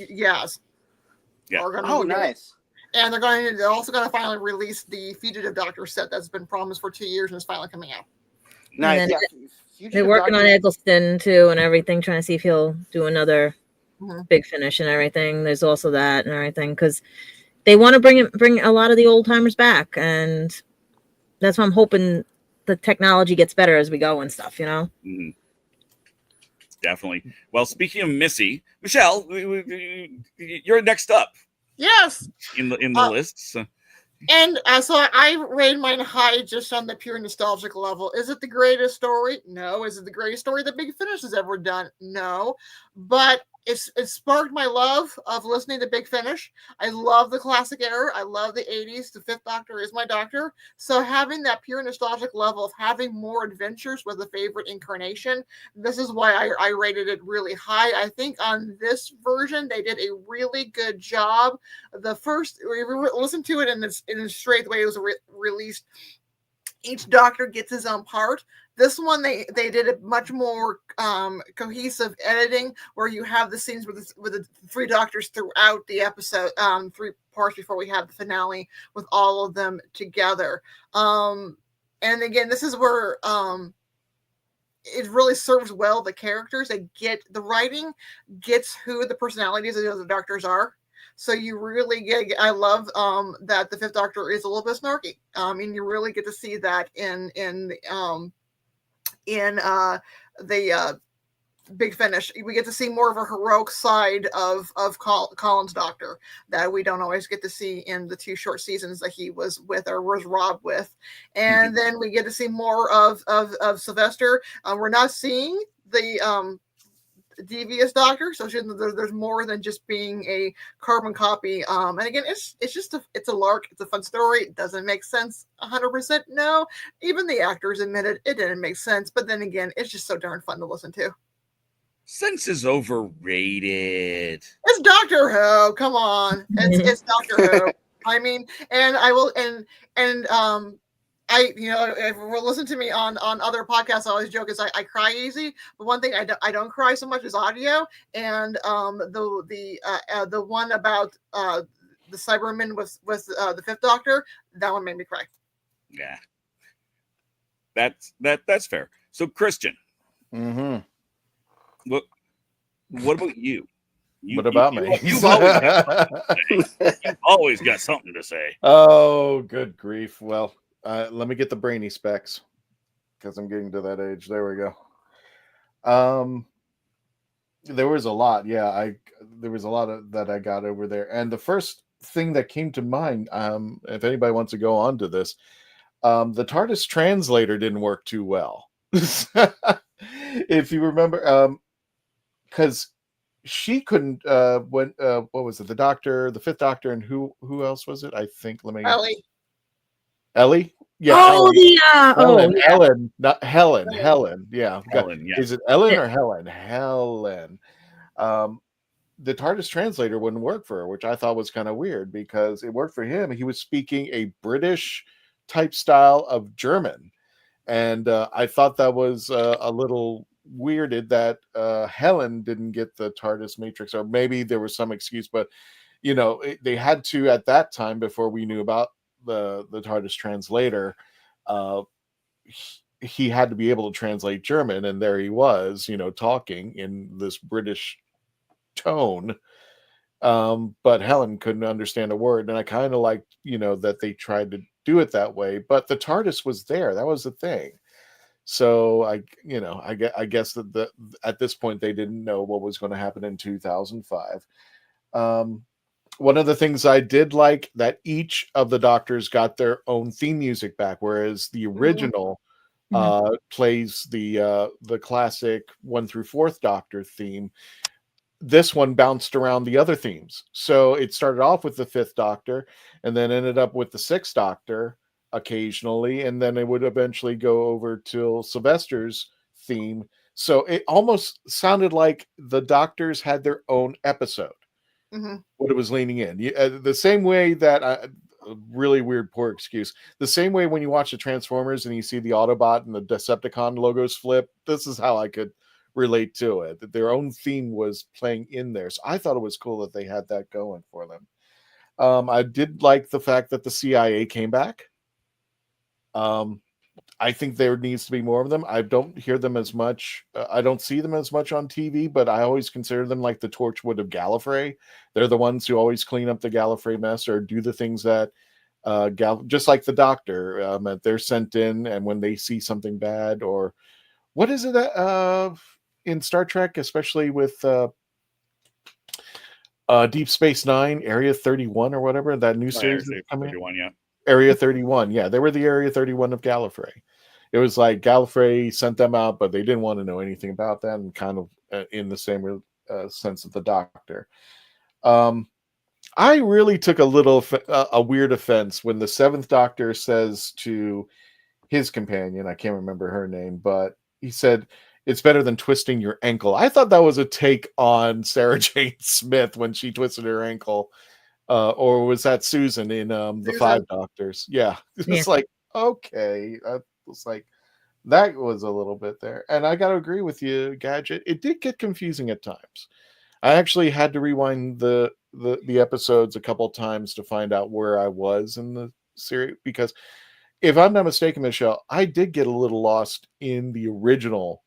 yes. Yeah. Oh, nice. And they're also going to finally release the Fugitive Doctor set that's been promised for 2 years and is finally coming out. Nice. They're working on Eggleston too and everything, trying to see if he'll do another big finish and everything. There's also that and everything because they want to bring a lot of the old timers back, and that's why I'm hoping the technology gets better as we go and stuff. Mm-hmm. Definitely. Well, speaking of Missy, Michelle, you're next up. Yes. In the list. So. And so I rated mine high just on the pure nostalgic level. Is it the greatest story? No. Is it the greatest story that Big Finish has ever done? No. But it sparked my love of listening to Big Finish. I love the classic era. I love the 80s. The Fifth Doctor is my doctor. So having that pure nostalgic level of having more adventures with a favorite incarnation, this is why I rated it really high. I think on this version, they did a really good job. The first, we listened to it in a straight the way it was released. Each doctor gets his own part. This one, they did a much more cohesive editing where you have the scenes with the three doctors throughout the episode, 3 parts before we have the finale with all of them together. And again, this is where it really serves well the characters. The writing gets who the personalities of the doctors are. So you really get, I love that the Fifth Doctor is a little bit snarky. And you really get to see that in the Big Finish. We get to see more of a heroic side of Colin's Doctor that we don't always get to see in the 2 short seasons that he was with or was Rob with. And then we get to see more of Sylvester. We're not seeing the devious doctor, so there's more than just being a carbon copy. And again, it's just it's a lark. It's a fun story. It doesn't make sense 100%. No, even the actors admitted it didn't make sense. But then again, it's just so darn fun to listen to. Sense is overrated. It's Doctor Who. Come on, it's Doctor Who. I mean, and I will if you listen to me on other podcasts, I always joke is I cry easy. But one thing I don't cry so much is audio, and the one about the Cybermen with the Fifth Doctor, that one made me cry. Yeah, that's fair. So Christian, what about you? What about me? You've always got something to say. Oh, good grief! Well. Let me get the brainy specs because I'm getting to that age. There we go. There was a lot. Yeah, there was a lot of that I got over there. And the first thing that came to mind, if anybody wants to go on to this, the TARDIS translator didn't work too well. If you remember, because she couldn't. What was it? The Doctor, the Fifth Doctor, and who else was it? I think. Let me. Ellie? Yeah. Oh, Ellen. Ellen, not Helen. Helen. Helen. Yeah. Helen, yeah. Is it Ellen or Helen? Helen. The TARDIS translator wouldn't work for her, which I thought was kind of weird because it worked for him. He was speaking a British type style of German. And I thought that was a little weirded that Helen didn't get the TARDIS matrix, or maybe there was some excuse, but they had to at that time before we knew about the TARDIS translator. He had to be able to translate German, and there he was, talking in this British tone. But Helen couldn't understand a word, and I kind of liked, that they tried to do it that way. But the TARDIS was there; that was the thing. So I guess that at this point they didn't know what was going to happen in 2005. One of the things I did like that each of the doctors got their own theme music back, whereas the original plays the classic 1 through 4th Doctor theme. This one bounced around the other themes. So it started off with the 5th Doctor and then ended up with the 6th Doctor occasionally, and then it would eventually go over to Sylvester's theme. So it almost sounded like the Doctors had their own episode. What it was leaning in, the same way that a really weird, poor excuse. The same way when you watch the Transformers and you see the Autobot and the Decepticon logos flip, this is how I could relate to it. That their own theme was playing in there. So I thought it was cool that they had that going for them. I did like the fact that the CIA came back. I think there needs to be more of them. I don't hear them as much. I don't see them as much on TV, but I always consider them like the Torchwood of Gallifrey. They're the ones who always clean up the Gallifrey mess or do the things that, just like the Doctor, they're sent in, and when they see something bad, or what is it in Star Trek, especially with Deep Space Nine, Area 31 or whatever, that new series that's coming. 31, yeah. Area 31, yeah, they were the Area 31 of Gallifrey. It was like Gallifrey sent them out, but they didn't want to know anything about that, and kind of in the same sense of the Doctor. I really took a weird offense when the Seventh Doctor says to his companion, I can't remember her name, but he said, "It's better than twisting your ankle." I thought that was a take on Sarah Jane Smith when she twisted her ankle. Or was that Susan in the Five Doctors? Yeah. It's like, okay. It's like, that was a little bit there. And I got to agree with you, Gadget. It did get confusing at times. I actually had to rewind the episodes a couple times to find out where I was in the series. Because if I'm not mistaken, Michelle, I did get a little lost in the original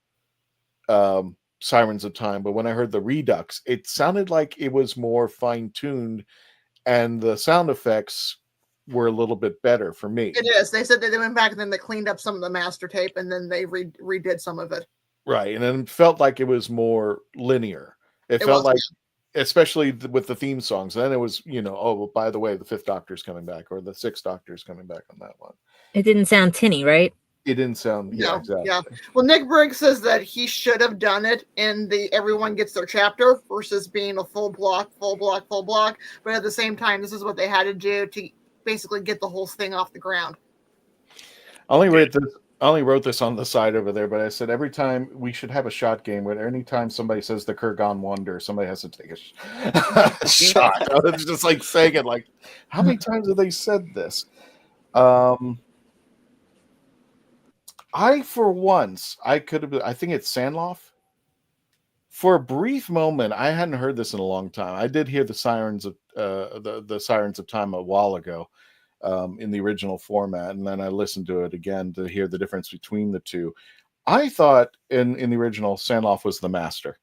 Sirens of Time. But when I heard the Redux, it sounded like it was more fine-tuned, and the sound effects were a little bit better for me. It is. They said that they went back and then they cleaned up some of the master tape, and then they redid some of it. Right, and then it felt like it was more linear. It felt like, especially with the theme songs. And then it was, oh, well, by the way, the Fifth Doctor's coming back, or the Sixth Doctor's coming back on that one. It didn't sound tinny, right? It didn't sound, exactly. Yeah. Well, Nick Briggs says that he should have done it in the everyone gets their chapter versus being a full block. But at the same time, this is what they had to do to basically get the whole thing off the ground. I only wrote this on the side over there, but I said every time we should have a shot game where anytime somebody says the Kurgan Wonder, somebody has to take a shot. It's just like saying it like, how many times have they said this? For once, I think it's Sandloff. For a brief moment, I hadn't heard this in a long time. I did hear the Sirens of the Sirens of Time a while ago in the original format, and then I listened to it again to hear the difference between the two. I thought in the original, Sandloff was the master.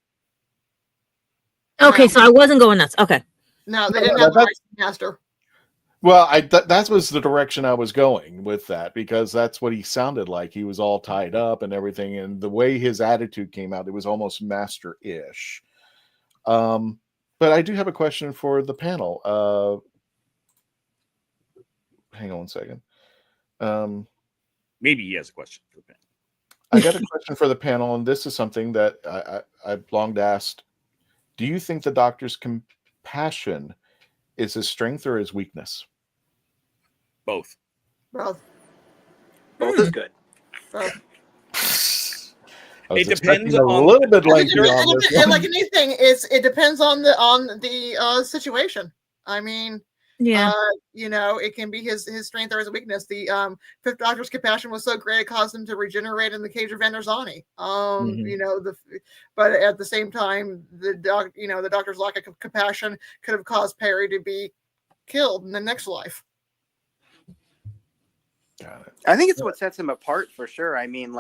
Okay, so I wasn't going nuts. Okay. No, they didn't have the right master. Well, that was the direction I was going with that, because that's what he sounded like. He was all tied up and everything, and the way his attitude came out, it was almost master-ish. But I do have a question for the panel. Hang on one second. Maybe he has a question for the panel. I got a question for the panel, and this is something that I've long asked. Do you think the Doctor's compassion is his strength or his weakness? Both. Both is good. It depends on a little bit lengthy on this. Like anything, it depends on the situation. I mean, it can be his strength or his weakness. The Fifth Doctor's compassion was so great it caused him to regenerate in the Cage of Vanderzani. But at the same time, the Doctor's lack of compassion could have caused Perry to be killed in the next life. Got it. I think it's what sets him apart for sure. I mean,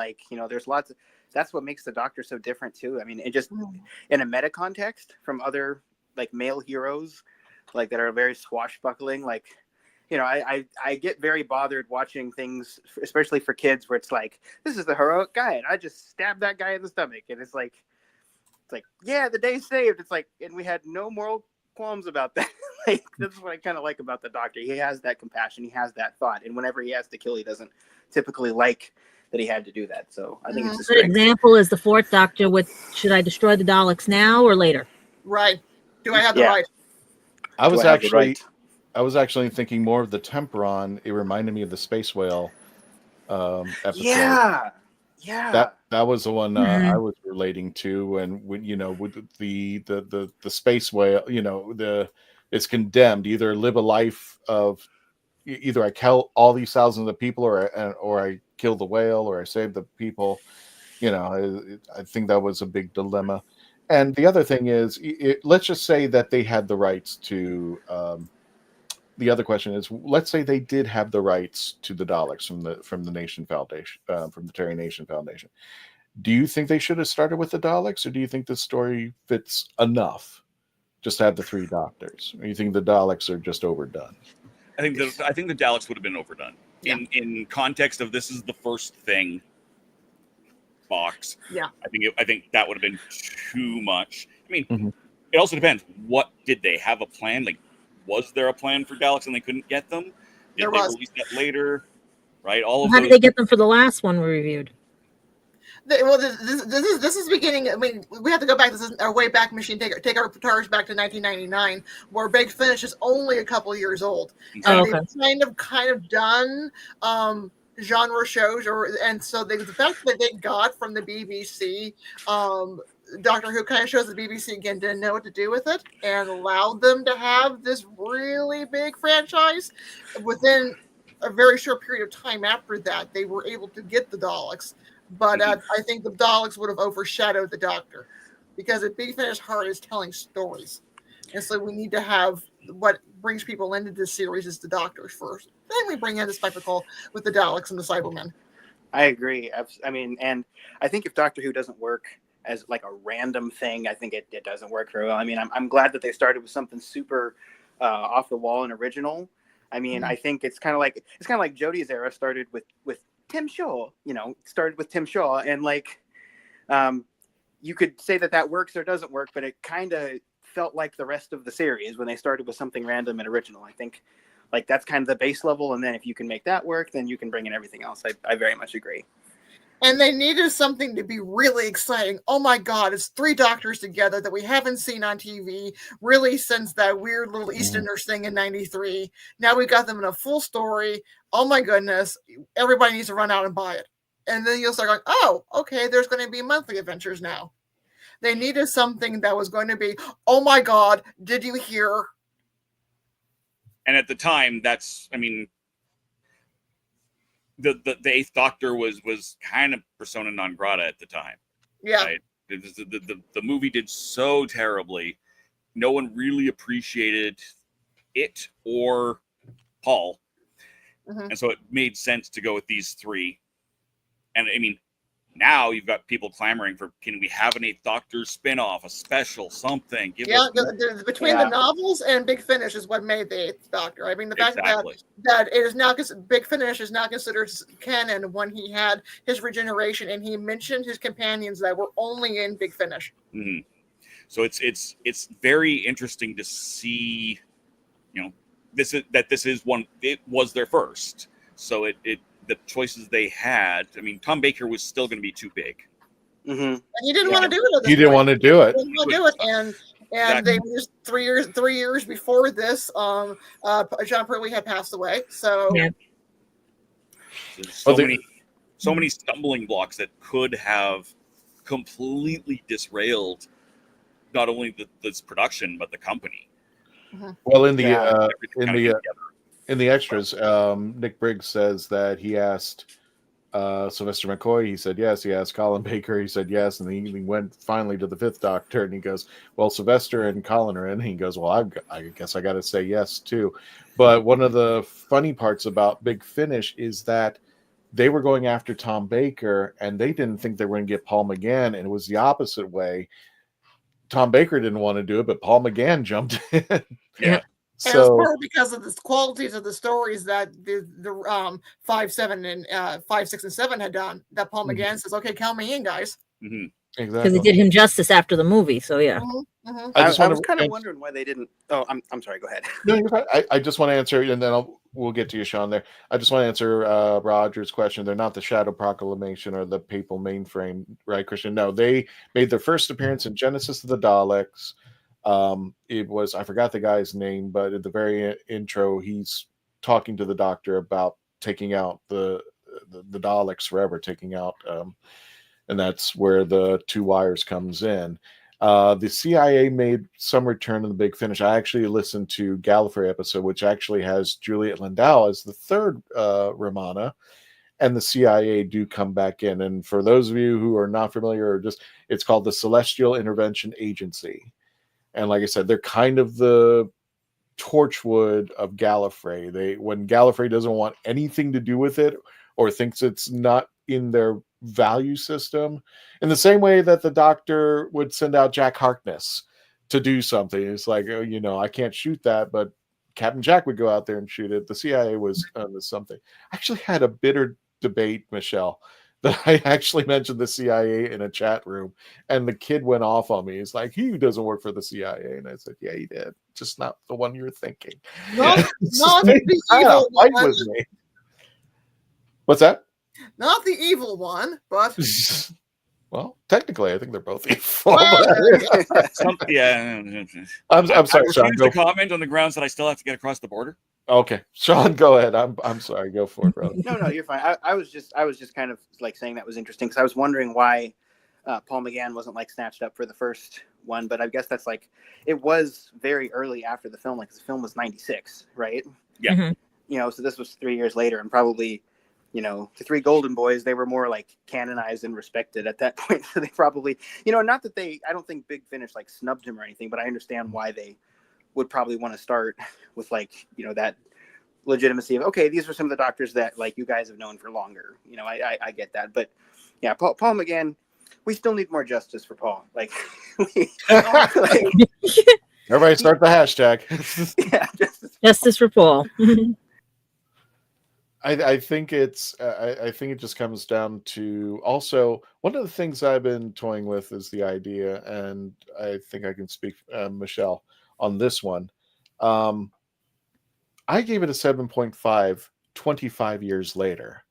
there's lots of, that's what makes the Doctor so different too. I mean, it just in a meta context from other male heroes that are very swashbuckling. I get very bothered watching things, especially for kids, where it's like, this is the heroic guy, and I just stabbed that guy in the stomach, and it's like, yeah, the day's saved. It's like, and we had no moral qualms about that. That's what I kind of like about the Doctor. He has that compassion, he has that thought, and whenever he has to kill, he doesn't typically like that he had to do that. So I think it's a good example is the Fourth Doctor with, should I destroy the Daleks now or later? Right. Do I have the right? I was actually thinking more of the Temperon. It reminded me of the Space Whale episode. Yeah. That was the one I was relating to, and when with the Space Whale, is condemned either live a life of either I kill all these thousands of people, or I kill the whale, or I save the people. I think that was a big dilemma. And the other thing is, let's just say that they had the rights to. The other question is, let's say they did have the rights to the Daleks from the Nation Foundation, from the Terry Nation Foundation. Do you think they should have started with the Daleks, or do you think the story fits enough just to have the three Doctors? Or you think the Daleks are just overdone? I think the Daleks would have been overdone in context of this is the first thing. Box. Yeah. I think that would have been too much. I mean, It also depends. What did they have a plan? Like, was there a plan for Daleks and they couldn't get them? Did they release that later? Right. How did they get them for the last one we reviewed? Well, this is beginning. I mean, we have to go back. This is our way back machine. Take our TARDIS back to 1999, where Big Finish is only a couple years old. Okay. They've kind of done genre shows, and so the fact that they got from the BBC, Doctor Who kind of shows the BBC again didn't know what to do with it, and allowed them to have this really big franchise. Within a very short period of time after that, they were able to get the Daleks, but I think the Daleks would have overshadowed the Doctor, because a Big Finish heart is telling stories, and so we need to have what brings people into this series is the Doctors first. Then we bring in the spectacle with the Daleks and the Cybermen. I agree. I mean, and I think if Doctor Who doesn't work as like a random thing, I think it doesn't work very well. I mean, I'm glad that they started with something super off the wall and original. I mean, I think it's kind of like Jodie's era started with Tim Shaw. Started with Tim Shaw, and like you could say that works or doesn't work, but it kind of felt like the rest of the series when they started with something random and original. I think like that's kind of the base level, and then if you can make that work, then you can bring in everything else. I very much agree. And they needed something to be really exciting. Oh my God, it's three Doctors together that we haven't seen on TV really since that weird little Easterners thing in '93. Now we got them in a full story. Oh my goodness, everybody needs to run out and buy it. And then you'll start going, oh, okay, there's going to be monthly adventures now. They needed something that was going to be, oh my God, did you hear? And at the time, the Eighth Doctor was kind of persona non grata at the time. Yeah. Right? The movie did so terribly. No one really appreciated it or Paul. And so it made sense to go with these three. And I mean, now you've got people clamoring for, can we have an Eighth Doctor spin-off, a special, something? Between the novels and Big Finish is what made the Eighth Doctor. I mean, the fact that it is now, Big Finish is now considered canon when he had his regeneration and he mentioned his companions that were only in Big Finish. So it's very interesting to see, this is one. It was their first, so the choices they had. I mean, Tom Baker was still going to be too big. And he didn't want to do it. He didn't want to do it. He didn't want to do it, and they just 3 years before this, John Pertwee had passed away. So so many stumbling blocks that could have completely disrailed not only this production but the company. Well, in the extras, Nick Briggs says that he asked Sylvester McCoy. He said yes. He asked Colin Baker. He said yes. And he went finally to the Fifth Doctor, and he goes, "Well, Sylvester and Colin are in." And he goes, "Well, I guess I got to say yes too." But one of the funny parts about Big Finish is that they were going after Tom Baker, and they didn't think they were going to get Paul McGann, and it was the opposite way. Tom Baker didn't want to do it, but Paul McGann jumped in. Yeah. So because of the qualities of the stories that the 5, 7, and 5, 6, and 7 had done, that Paul McGann says, "Okay, count me in, guys." Exactly. Because it did him justice after the movie. So yeah. I was kind of wondering why they didn't. Oh, I'm sorry. Go ahead. No, you're fine. I just want to answer, and then we'll get to you, Sean. There. I just want to answer Roger's question. They're not the Shadow Proclamation or the Papal Mainframe, right, Christian? No, they made their first appearance in Genesis of the Daleks. It was, I forgot the guy's name, but at the very intro, he's talking to the Doctor about taking out the Daleks forever, taking out, and that's where the two wires comes in. The CIA made some return in the Big Finish. I actually listened to Gallifrey episode, which actually has Juliet Landau as the third Romana, and the CIA do come back in. And for those of you who are not familiar, or just it's called the Celestial Intervention Agency. And like I said, they're kind of the Torchwood of Gallifrey. When Gallifrey doesn't want anything to do with it or thinks it's not in their value system, in the same way that the Doctor would send out Jack Harkness to do something. It's like, oh, I can't shoot that, but Captain Jack would go out there and shoot it. The CIA was something. I actually had a bitter debate, Michelle, that I actually mentioned the CIA in a chat room, and the kid went off on me. He's like, he doesn't work for the CIA. And I said, yeah, he did. Just not the one you're thinking. Not the evil one. With me. What's that? Not the evil one, but well, technically, I think they're both evil. Yeah, I'm sorry, I Sean. refuse to comment on the grounds that I still have to get across the border. Okay, Sean, go ahead. I'm sorry. Go for it, brother. No, you're fine. I was just kind of like saying that was interesting because I was wondering why Paul McGann wasn't like snatched up for the first one, but I guess that's like it was very early after the film. Like the film was '96, right? Yeah. Mm-hmm. So this was 3 years later, and probably. The three Golden Boys, they were more like canonized and respected at that point. So they probably, not that I don't think Big Finish like snubbed him or anything, but I understand why they would probably want to start with like, that legitimacy of, okay, these are some of the Doctors that like you guys have known for longer. I get that. But yeah, Paul McGann, we still need more justice for Paul. Like, everybody start the hashtag. Yeah, justice for Paul. I think I think it just comes down to also one of the things I've been toying with is the idea, and I think I can speak, Michelle, on this one. I gave it a 7.5 25 years later.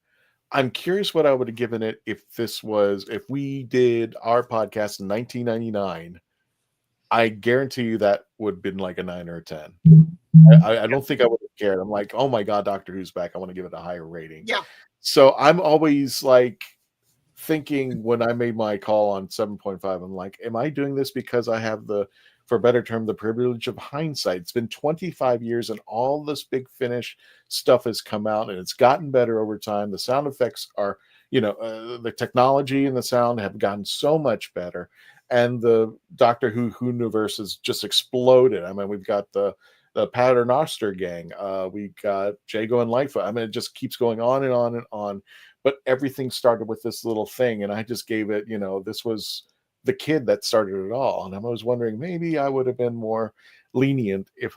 I'm curious what I would have given it if we did our podcast in 1999. I guarantee you that would have been like a 9 or a 10. I don't think I would have cared. I'm like, oh my God, Doctor Who's back. I want to give it a higher rating. Yeah. So I'm always like thinking when I made my call on 7.5, I'm like, am I doing this because I have for a better term, the privilege of hindsight? It's been 25 years and all this Big Finish stuff has come out and it's gotten better over time. The sound effects are, the technology and the sound have gotten so much better. And the Doctor Who Whoniverse has just exploded. I mean, we've got the Paternoster gang. We got Jago and Lightfoot. I mean, it just keeps going on and on and on. But everything started with this little thing, and I just gave it. This was the kid that started it all. And I was wondering, maybe I would have been more lenient if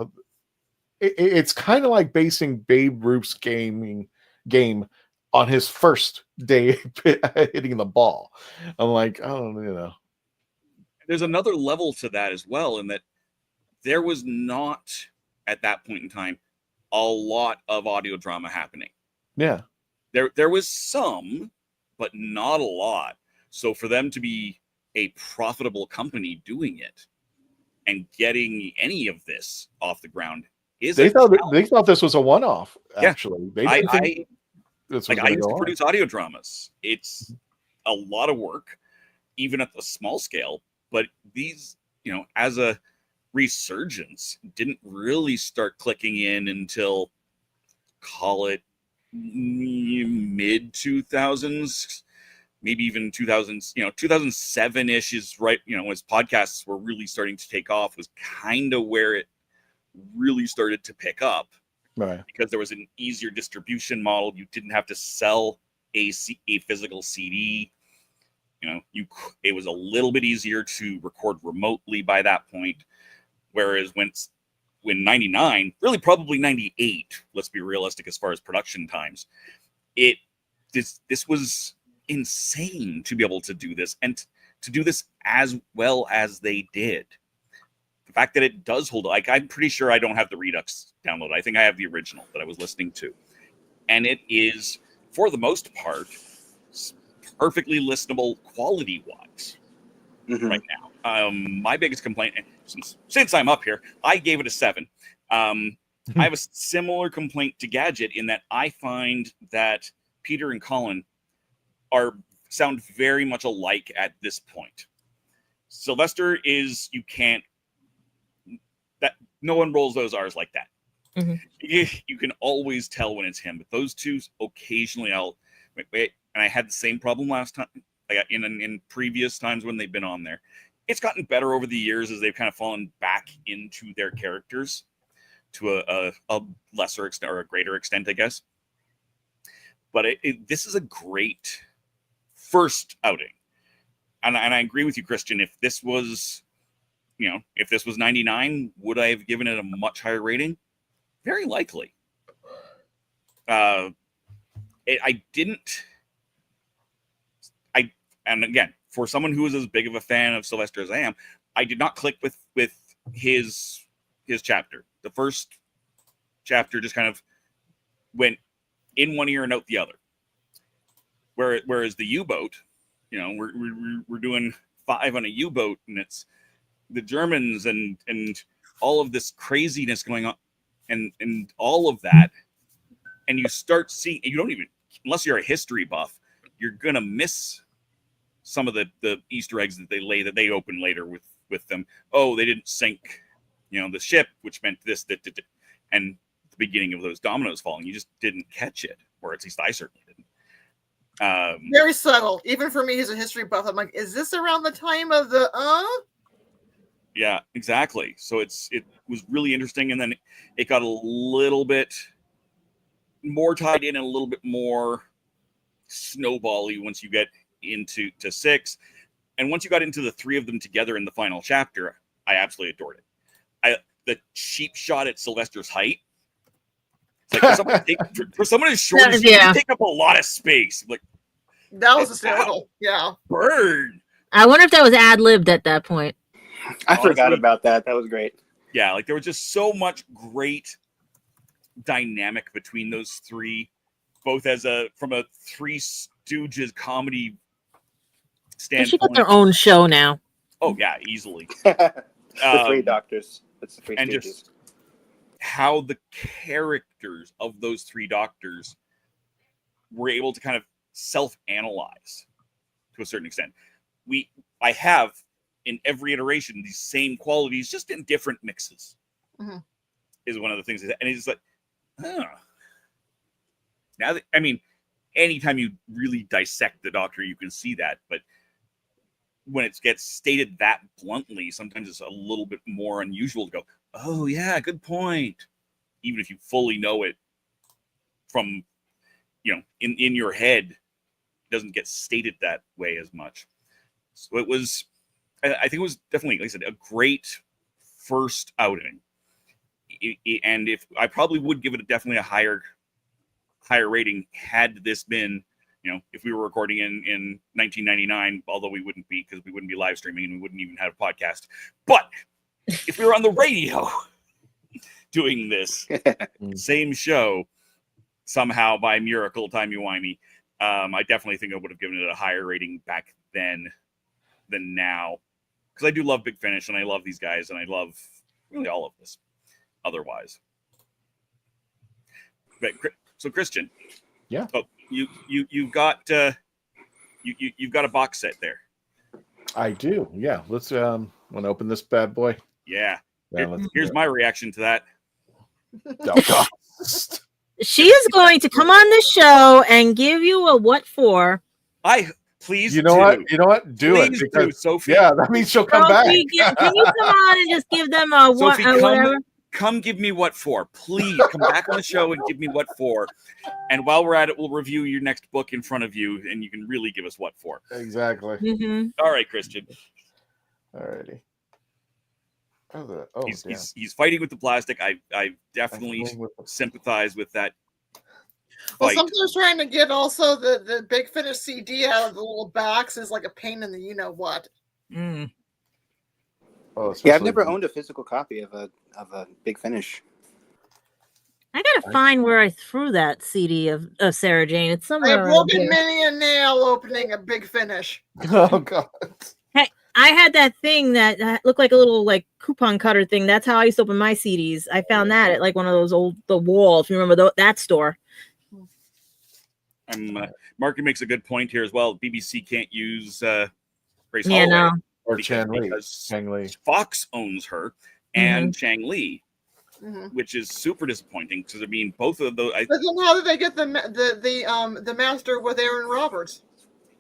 it's kind of like basing Babe Ruth's game on his first day hitting the ball. I'm like, I don't know. There's another level to that as well, in that there was not at that point in time a lot of audio drama happening. Yeah. There was some, but not a lot. So for them to be a profitable company doing it and getting any of this off the ground is they thought this was a one-off, actually. Yeah. I used to produce audio dramas. It's a lot of work, even at the small scale, but these, as a resurgence didn't really start clicking in until, call it, mid 2000s, maybe even 2000s. 2007-ish is right. As podcasts were really starting to take off, was kind of where it really started to pick up, right? Because there was an easier distribution model. You didn't have to sell a physical CD. It was a little bit easier to record remotely by that point. Whereas when 99, really probably 98, let's be realistic as far as production times, this was insane to be able to do this and to do this as well as they did. The fact that it does hold, like, I'm pretty sure I don't have the Redux download. I think I have the original that I was listening to. And it is, for the most part, perfectly listenable quality-wise right now. My biggest complaint, since I'm up here, I gave it a 7. I have a similar complaint to Gadget in that I find that Peter and Colin sound very much alike at this point. Sylvester is, you can't, that no one rolls those R's like that. Mm-hmm. You can always tell when it's him, but those two occasionally I'll wait. And I had the same problem last time. I got in previous times when they've been on there. It's gotten better over the years as they've kind of fallen back into their characters to a lesser extent or a greater extent, I guess. But this is a great first outing, and I agree with you, Christian. If this was, if this was 99, would I have given it a much higher rating? Very likely. I didn't. And again, for someone who is as big of a fan of Sylvester as I am, I did not click with his chapter. The first chapter just kind of went in one ear and out the other. Whereas the U-boat, we're doing 5 on a U-boat, and it's the Germans and all of this craziness going on, and all of that, and you start seeing, you don't even, unless you're a history buff, you're gonna miss some of the Easter eggs that they open later with them. Oh, they didn't sink, the ship, which meant this, that, and the beginning of those dominoes falling. You just didn't catch it, or at least I certainly didn't. Very subtle. Even for me, who's a history buff, I'm like, is this around the time of the Yeah, exactly. So it was really interesting, and then it got a little bit more tied in and a little bit more snowbally once you get into 6, and once you got into the 3 of them together in the final chapter, I absolutely adored it. The cheap shot at Sylvester's height, it's like for someone as short as you take up a lot of space. Like, that was hysterical. Yeah, bird. I wonder if that was ad-libbed at that point. I forgot about that. That was great. Yeah, like there was just so much great dynamic between those 3, both from a Three Stooges comedy standpoint. They should get their own show now. Oh yeah, easily. The 3 doctors. That's the 3 and Stooges. just how the characters of those 3 doctors were able to kind of self-analyze to a certain extent. I have in every iteration these same qualities, just in different mixes. Mm-hmm. Is one of the things, and it's like, now that, I mean, anytime you really dissect the Doctor, you can see that, but when it gets stated that bluntly, sometimes it's a little bit more unusual to go, oh yeah, good point, even if you fully know it from, in your head. It doesn't get stated that way as much. So I think it was definitely, like I said, a great first outing. And if I probably would give it definitely a higher rating had this been, if we were recording in 1999, although we wouldn't be, because we wouldn't be live streaming and we wouldn't even have a podcast. But if we were on the radio doing this same show, somehow by miracle, timey-wimey, I definitely think I would have given it a higher rating back then than now. Because I do love Big Finish, and I love these guys, and I love really all of this otherwise. But, so Christian, yeah, you've got you've got a box set there. I do. Yeah, let's want to open this bad boy. Yeah, here's my reaction to that. Oh, she is going to come on the show and give you a what for. Please, you know what? Do please it, because do, Sophie. Yeah, that means she'll come back. Can you come on and just give them a what? Sophie, whatever? Come give me what for. Please come back on the show and give me what for. And while we're at it, we'll review your next book in front of you, and you can really give us what for. Exactly. Mm-hmm. All right, Christian. All righty. He's fighting with the plastic. I definitely sympathize with that. Well, sometimes trying to get also the Big Finish CD out of the little box is like a pain in the you-know-what. Mm. Oh, yeah, I've never owned a physical copy of a Big Finish. I gotta find where I threw that CD of Sarah Jane. It's I somewhere. have broken many a nail opening a Big Finish. Oh God! Hey, I had that thing that looked like a little coupon cutter thing. That's how I used to open my CDs. I found that at one of those the wall. If you remember that store. Marky makes a good point here as well. BBC can't use Grace Yeah, Holloway, Or Chang Li. because Chang Li. Fox owns her and Chang Li, which is super disappointing because I mean both of those. But then how did they get the master with Aaron Roberts?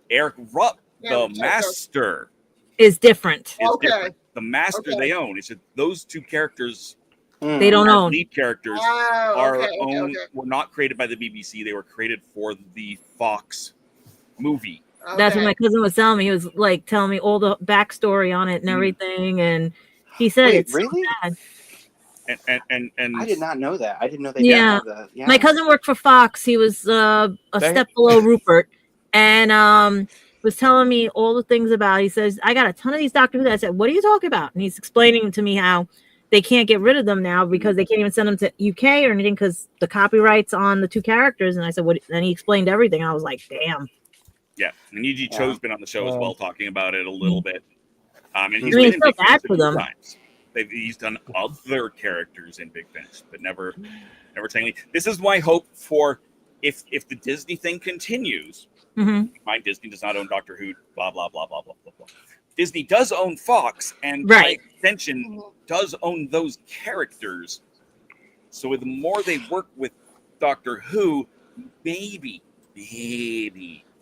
Eric Rupp, Yeah, the master, is different. is different. The master they own. It's just those two characters. They don't own. Lead characters were not created by the BBC. They were created for the Fox movie. That's what my cousin was telling me. He was like telling me all the backstory on it and everything, and he said it's really so bad. And I did not know that. I didn't know they Yeah. did that. Yeah. My cousin worked for Fox. He was a step below Rupert, and was telling me all the things about. He says, "I got a ton of these Doctor Who." I said, "What are you talking about?" And he's explaining to me how they can't get rid of them now because they can't even send them to UK or anything because the copyrights on the two characters. And I said, "What?" And he explained everything. I was like, "Damn." Yeah, and E.G. Cho's been on the show as well, talking about it a little bit. And he's I mean, been in it's so Big bad Finish for a few them. times. He's done other characters in Big Finish, but never Chang Li. This is my hope for if the Disney thing continues. Mind Disney does not own Doctor Who. Blah blah blah blah blah blah blah. Disney does own Fox, and by extension does own those characters. So the more they work with Doctor Who, maybe.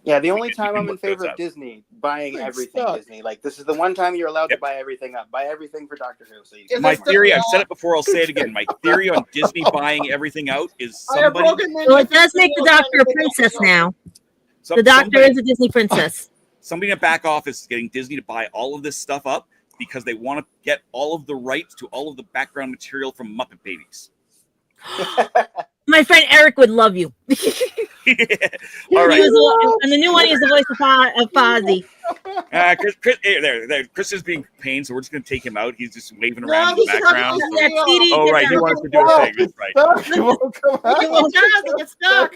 Yeah, the only time I'm in favor of Disney buying everything Disney. Like, this is the one time you're allowed to buy everything up. Buy everything for Doctor Who. So you my theory, I've said it before, I'll say it again. My theory on Disney buying everything out is somebody... Well, it does make the Doctor a princess now. The Doctor is a Disney princess. Somebody in the back office is getting Disney to buy all of this stuff up because they want to get all of the rights to all of the background material from Muppet Babies. My friend Eric would love you. All right. And the new one is the voice of Fozzie. Chris is being pained, so we're just going to take him out. He's just waving around in the he's background. talking Oh, right. He wants to do a thing. That's right. It's stuck.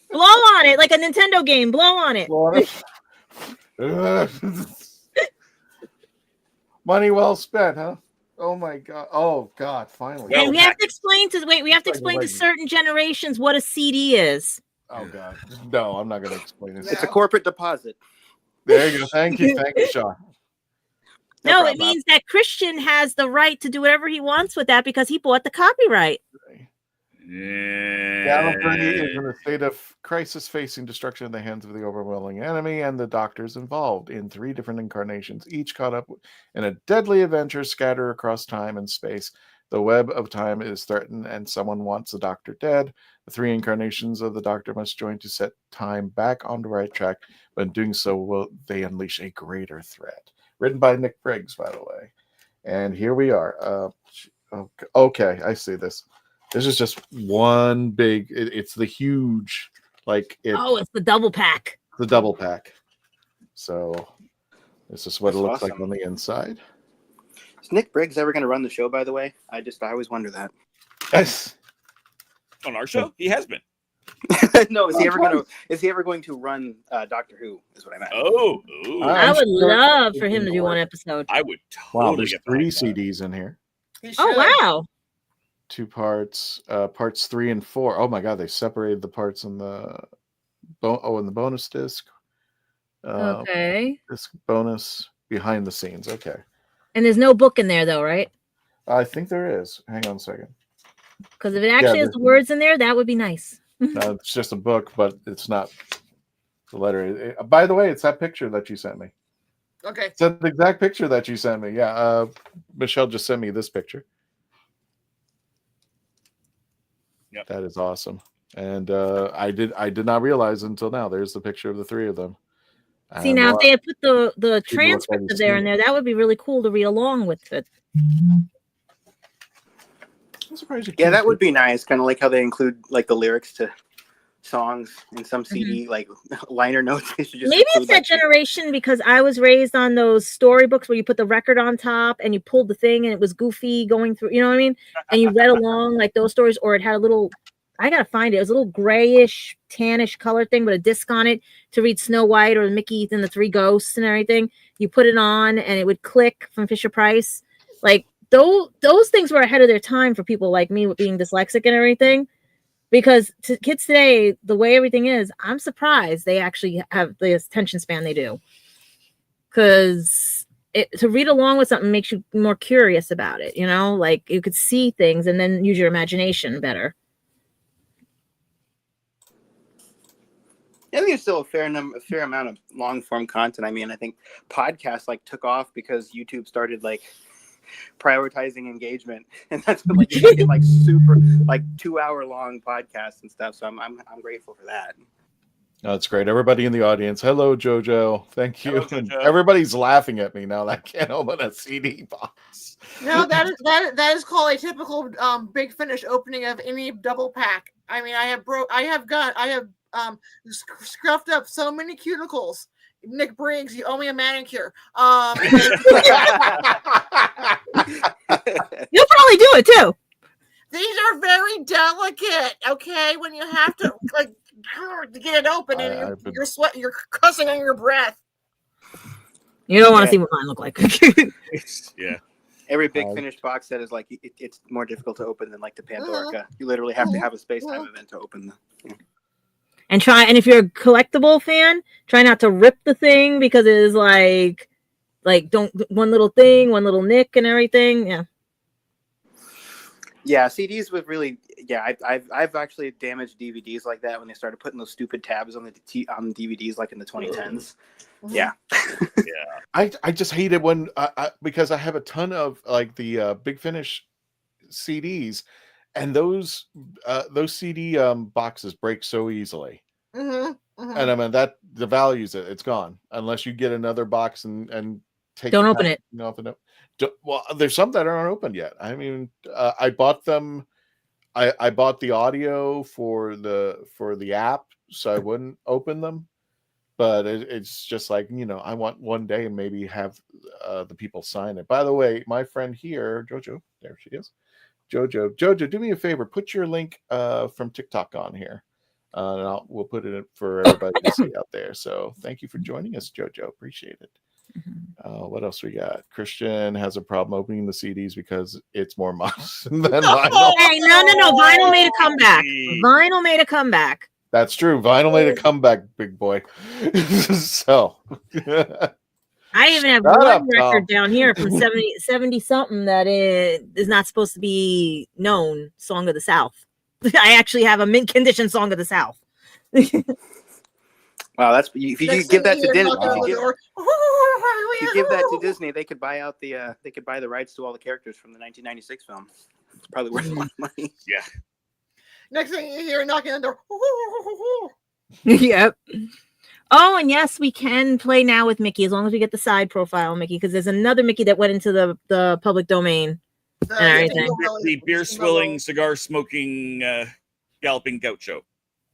Blow on it like a Nintendo game. Blow on it. Money well spent, huh? Oh my god! Oh god! Finally, and we have to explain to certain generations what a CD is. Oh god! No, I'm not going to explain it. It's a corporate deposit. There you go. Thank you, Sean. No, it means that Christian has the right to do whatever he wants with that because he bought the copyright. Gallifrey is in a state of crisis, facing destruction in the hands of the overwhelming enemy, and the Doctors involved in 3 different incarnations, each caught up in a deadly adventure scattered across time and space. The web of time is threatened, and someone wants the Doctor dead. The 3 incarnations of the Doctor must join to set time back on the right track, but in doing so, will they unleash a greater threat? Written by Nick Briggs, by the way. And here we are. Okay, I see this. This is just one big. It's the huge, it's the double pack. The double pack. So this is what it looks like on the inside. Is Nick Briggs ever going to run the show? By the way, I always wonder that. Yes. On our show, he has been. No, is he ever going to run Doctor Who? Is what I meant. Oh, I would love for him to do one episode. I would totally. Wow, there's 3 CDs in here. Oh wow. 2 parts, parts 3 and 4. Oh my god, they separated the parts in the in the bonus disc. Okay. Disc bonus behind the scenes. Okay. And there's no book in there though, right? I think there is. Hang on a second. Because if it actually has the words in there, that would be nice. No, it's just a book, but it's not the letter. By the way, it's that picture that you sent me. Okay. It's the exact picture that you sent me. Yeah. Michelle just sent me this picture. Yep. That is awesome. And I did not realize until now. There's the picture of the 3 of them. See, now if they had put the transcript of there in there, that would be really cool to read along with it. I'm surprised you Yeah, that would be nice. Kind of like how they include the lyrics to songs in some CD, liner notes. They should just maybe it's that generation because I was raised on those storybooks where you put the record on top and you pulled the thing and it was goofy going through, you know what I mean? And you read along like those stories, or it had a little, I gotta find it. It was a little grayish, tannish color thing with a disc on it to read Snow White or Mickey and the 3 Ghosts and everything. You put it on and it would click from Fisher Price. Like those things were ahead of their time for people like me with being dyslexic and everything. Because kids today, the way everything is, I'm surprised they actually have the attention span they do. Because to read along with something makes you more curious about it, you know, like you could see things and then use your imagination better. I think there's still a fair amount of long form content. I mean, I think podcasts like took off because YouTube started like prioritizing engagement, and that's when like you get like super like 2-hour long podcasts and stuff. So I'm grateful for that. That's great. Everybody in the audience, hello, JoJo. Thank you. Hello, JoJo. Everybody's laughing at me now that I can't open a CD box. No, that is called a typical Big Finish opening of any double pack. I mean, I have scruffed up so many cuticles. Nick Briggs, you owe me a manicure. You'll probably do it too. These are very delicate, okay? When you have to like to get it open and you're sweating, you're cussing on your breath. You don't want to see what mine look like. Yeah. Every Big Finish box set is like it's more difficult to open than like the Pandorica. You literally have to have a space-time event to open the. Yeah. And if you're a collectible fan, try not to rip the thing because it is like don't one little thing, one little nick and everything. Yeah. Yeah, CDs was really I've actually damaged DVDs like that when they started putting those stupid tabs on the DVDs like in the 2010s. Yeah. I just hate it when because I have a ton of like the Big Finish CDs, and those CD boxes break so easily. And I mean that the value's it's gone unless you get another box and take. Don't open it. Well, there's some that aren't opened yet. I mean, I bought them. I bought the audio for the app, so I wouldn't open them. But it's just like, you know, I want one day and maybe have the people sign it. By the way, my friend here, Jojo, there she is. Jojo, do me a favor. Put your link from TikTok on here. And we'll put it in for everybody to see out there. So thank you for joining us, Jojo. Appreciate it. What else we got? Christian has a problem opening the CDs because it's more modern than vinyl. Hey, no. Vinyl made a comeback. Vinyl made a comeback. That's true. Vinyl made a comeback, big boy. So I even have one record down here from 70 something that is not supposed to be known. Song of the South. I actually have a mint condition Song of the South. Wow, that's if you could give that to Disney. If you give that to Disney, they could buy out the the rights to all the characters from the 1996 film. It's probably worth a lot of money. Yeah. Next thing you hear knocking on the door. Yep. Oh, and yes, we can play now with Mickey as long as we get the side profile Mickey, because there's another Mickey that went into the public domain. And everything. The beer swilling, cigar smoking, galloping gaucho.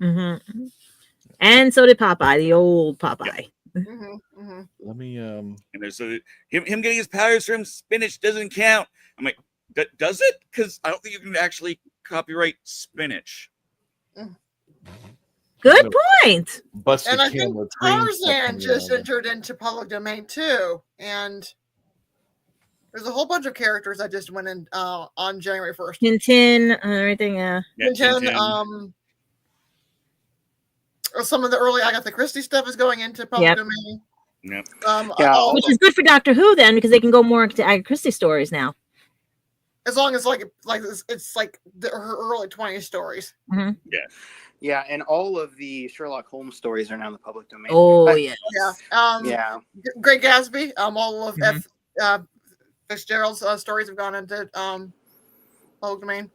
Mm-hmm. And so did Popeye, the old Popeye. Yeah. Let me and there's him getting his powers from spinach doesn't count. I'm like, does it? Because I don't think you can actually copyright spinach. Good point. And I think Tarzan just entered into public domain too. And there's a whole bunch of characters that just went in on January 1st. Tintin and everything, yeah. Tintin, some of the early Agatha Christie stuff is going into public domain. Yep. Which is good for Doctor Who then, because they can go more into Agatha Christie stories now. As long as it's like her early 20s stories. Mm-hmm. Yeah, and all of the Sherlock Holmes stories are now in the public domain. Oh yeah. Yeah. Great Gatsby. All of Fitzgerald's stories have gone into public domain.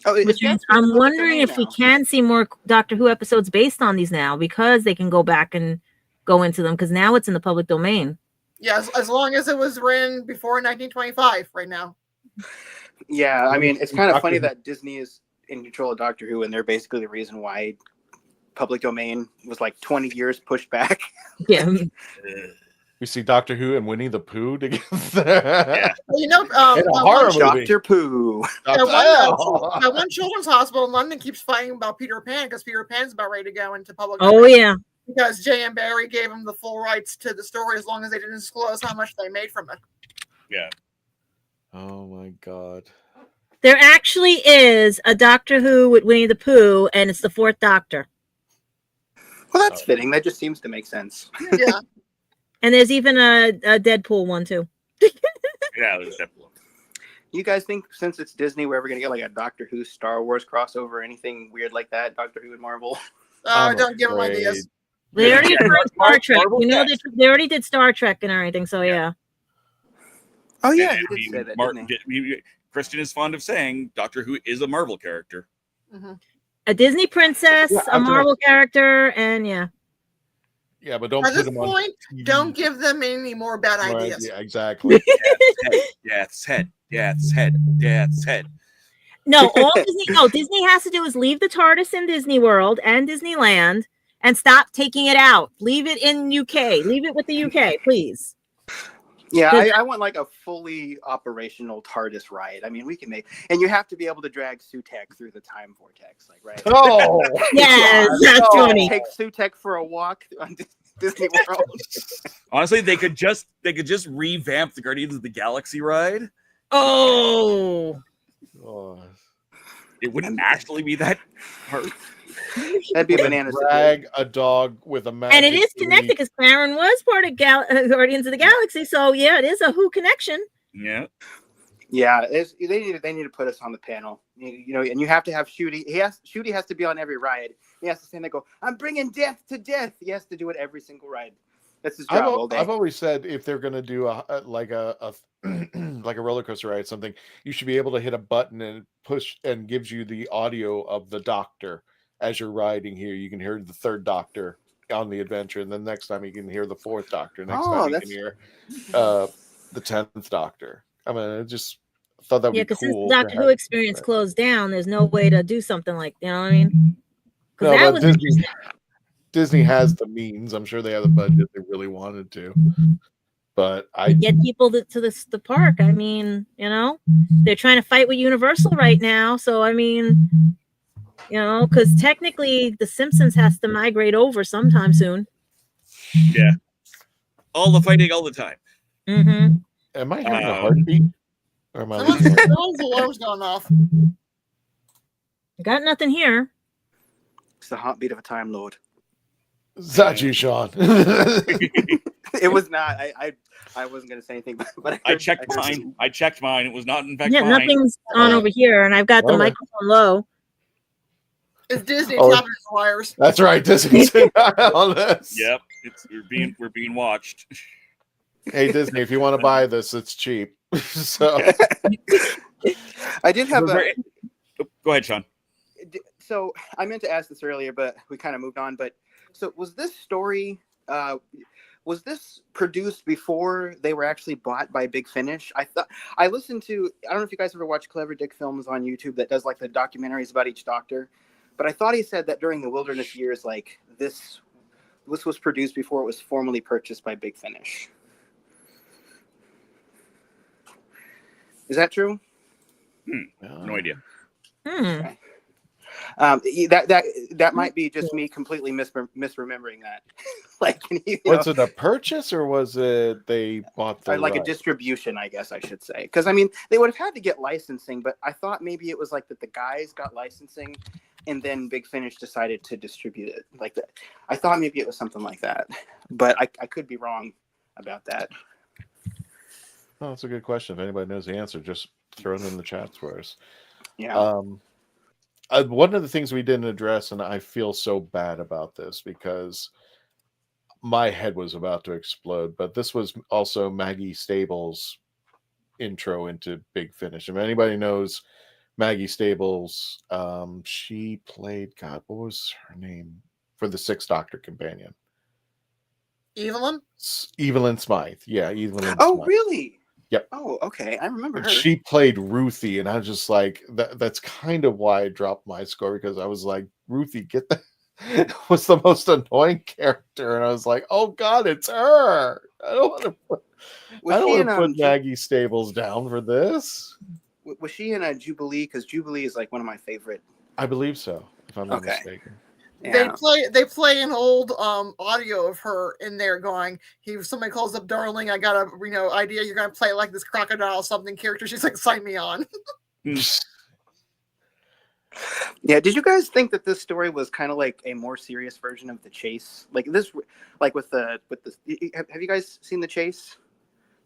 I'm wondering if we can see more Doctor Who episodes based on these now, because they can go back and go into them, because now it's in the public domain. Yeah, as long as it was written before 1925 right now. Yeah, I mean, it's kind of funny that Disney is in control of Doctor Who, and they're basically the reason why public domain was like 20 years pushed back. Yeah. We see Doctor Who and Winnie the Pooh together. Yeah. You know, Dr. Pooh. One children's hospital in London keeps fighting about Peter Pan because Peter Pan's about ready to go into public domain. Oh yeah. Because J.M. Barrie gave him the full rights to the story as long as they didn't disclose how much they made from it. Yeah. Oh my God. There actually is a Doctor Who with Winnie the Pooh, and it's the fourth Doctor. Well, that's fitting. That just seems to make sense. Yeah. And there's even a Deadpool one too. Yeah, there's definitely. You guys think since it's Disney, we're ever gonna get like a Doctor Who Star Wars crossover or anything weird like that? Doctor Who and Marvel. Don't give them ideas. They already did Star Trek. Marvel You know, cast. they already did Star Trek and everything. So yeah. Oh yeah, And, he did say that. Didn't he? Christian is fond of saying Doctor Who is a Marvel character. A Disney princess, Yeah, a Marvel character, and yeah. Yeah, but don't At put this them on. point, don't give them any more bad ideas. Yeah, exactly. Yeah, it's head. Yeah, it's head. Yeah, it's head. No, all Disney has to do is leave the TARDIS in Disney World and Disneyland and stop taking it out. Leave it in UK. Leave it with the UK, please. Yeah, I want like a fully operational TARDIS ride. I mean, we can make, and you have to be able to drag Sutek through the time vortex, like right. Oh, yes, that's funny. Take Sutek for a walk on Disney World. Honestly, they could just revamp the Guardians of the Galaxy ride. Oh. It wouldn't actually be that hard. That'd be bananas. Drag a dog with a magic. And it is connected because Karen was part of Guardians of the Galaxy. So yeah, it is a Who connection. Yeah. Yeah, they need to put us on the panel. You know, and you have to have Shooty. Shooty has to be on every ride. He has to stand there and go, "I'm bringing death to death." He has to do it every single ride. That's his job all day. I've always said if they're going to do a like a roller coaster ride, something, you should be able to hit a button and push and gives you the audio of the Doctor as you're riding here. You can hear the third Doctor on the adventure, and then next time you can hear the fourth Doctor. Next time you can hear the 10th Doctor. I mean, I just thought that would be cool. Since the Doctor Who experience closed down, there's no way to do something like, you know what I mean? Because that was interesting. Disney has the means. I'm sure they have the budget they really wanted to. But I get people to the park. I mean, you know, they're trying to fight with Universal right now. So I mean, you know, because technically the Simpsons has to migrate over sometime soon. Yeah. All the fighting all the time. Mm-hmm. Am I having a heartbeat? Or am I Someone's alarm's going off. Got nothing here. It's the heartbeat of a Time Lord. Is that you, Sean? It was not. I wasn't going to say anything, but I checked mine. I checked mine. It was not, in fact, yeah, mine. nothing's on over here, and I've got the microphone low. It's Disney tapping the wires. That's right, Disney's on this. Yep, we're being watched. Hey, Disney, if you want to buy this, it's cheap. So I did have Go ahead, Sean. So I meant to ask this earlier, but we kind of moved on. But so was this story? Was this produced before they were actually bought by Big Finish? I listened to. I don't know if you guys ever watch Clever Dick Films on YouTube that does like the documentaries about each Doctor. But I thought he said that during the Wilderness years, like this was produced before it was formally purchased by Big Finish. Is that true? No idea. Okay. That might be just me completely misremembering that. Like, was it a purchase or was it they bought the like a distribution? I guess I should say, because I mean they would have had to get licensing, but I thought maybe it was like that the guys got licensing, and then Big Finish decided to distribute it like that. I thought maybe it was something like that, but I could be wrong about that. Oh, that's a good question. If anybody knows the answer, just throw it in the chats for us. Yeah. One of the things we didn't address, and I feel so bad about this because my head was about to explode, but this was also Maggie Stable's intro into Big Finish. If anybody knows Maggie Stables, she played, God, what was her name for the Sixth Doctor companion? Evelyn? Evelyn Smythe. Yeah, Evelyn Oh, Smythe. Really? Yep. Oh, okay. I remember her. She played Ruthie, and I was just like, that's kind of why I dropped my score, because I was like, Ruthie, get that. Was the most annoying character, and I was like, oh God, it's her. I don't want to put Maggie Stables down for this. Was she in a Jubilee? Because Jubilee is like one of my favorite. I believe so, if I'm not mistaken. Yeah. They play an old audio of her in there going, somebody calls up darling, I got a idea you're gonna play like this crocodile something character. She's like, sign me on. Yeah, did you guys think that this story was kind of like a more serious version of The Chase? Like this, like with the have you guys seen The Chase?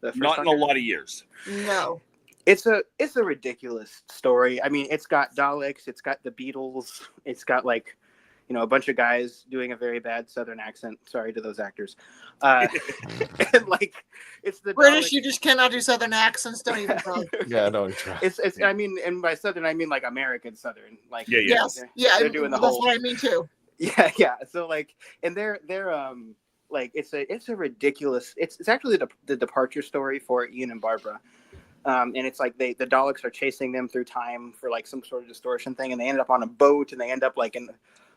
first Not in a Doctor? lot of years. No. It's a ridiculous story. I mean, it's got Daleks, it's got the Beatles, it's got like, a bunch of guys doing a very bad Southern accent. Sorry to those actors. And like, it's the British. Daleks. You just cannot do Southern accents. Don't even try. Yeah, no, try. It's. I mean, and by Southern, I mean like American Southern. Like, Yes. they're doing the that's whole. what I mean too. Yeah. So like, and they're like it's a ridiculous. It's actually the departure story for Ian and Barbara. And it's like the Daleks are chasing them through time for like some sort of distortion thing, and they end up on a boat, and they end up like in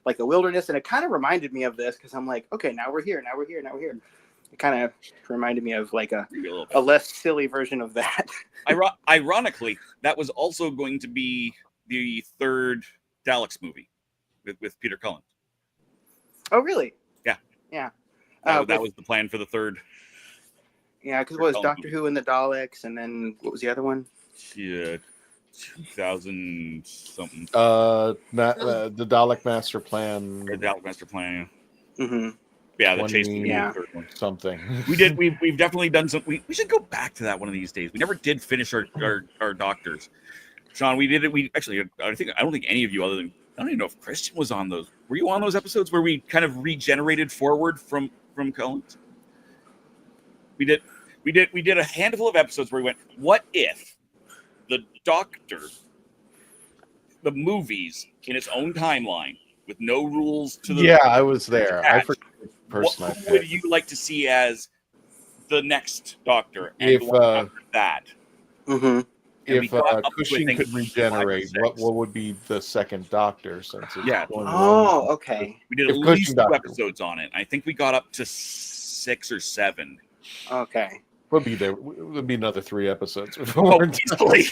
like the wilderness, and it kind of reminded me of this because I'm like, okay, now we're here. It kind of reminded me of like a less silly version of that. Ironically, that was also going to be the third Daleks movie with Peter Cullen. Oh, really? Yeah. That was the plan for the third. Yeah, because it was Doctor Who and the Daleks, and then what was the other one? Yeah, 2000 something. The Dalek Master Plan. The Dalek Master Plan. Mm-hmm. Yeah, the chasing something. We've definitely done some. We should go back to that one of these days. We never did finish our doctors. Sean, we did it. We actually, I don't think any of you, other than, I don't even know if Christian was on those. Were you on those episodes where we kind of regenerated forward from Collins? We did a handful of episodes where we went, what if the Doctor, the movies in its own timeline with no rules to the. Yeah, I was there. I forgot the person. Who would you like to see as the next Doctor? And If the one after that. Mm-hmm. If Cushing could regenerate, what would be the second Doctor? Since it's okay. We did at least 2 episodes on it. I think we got up to 6 or 7. Okay. We'll be there. It'll be another 3 episodes. Easily.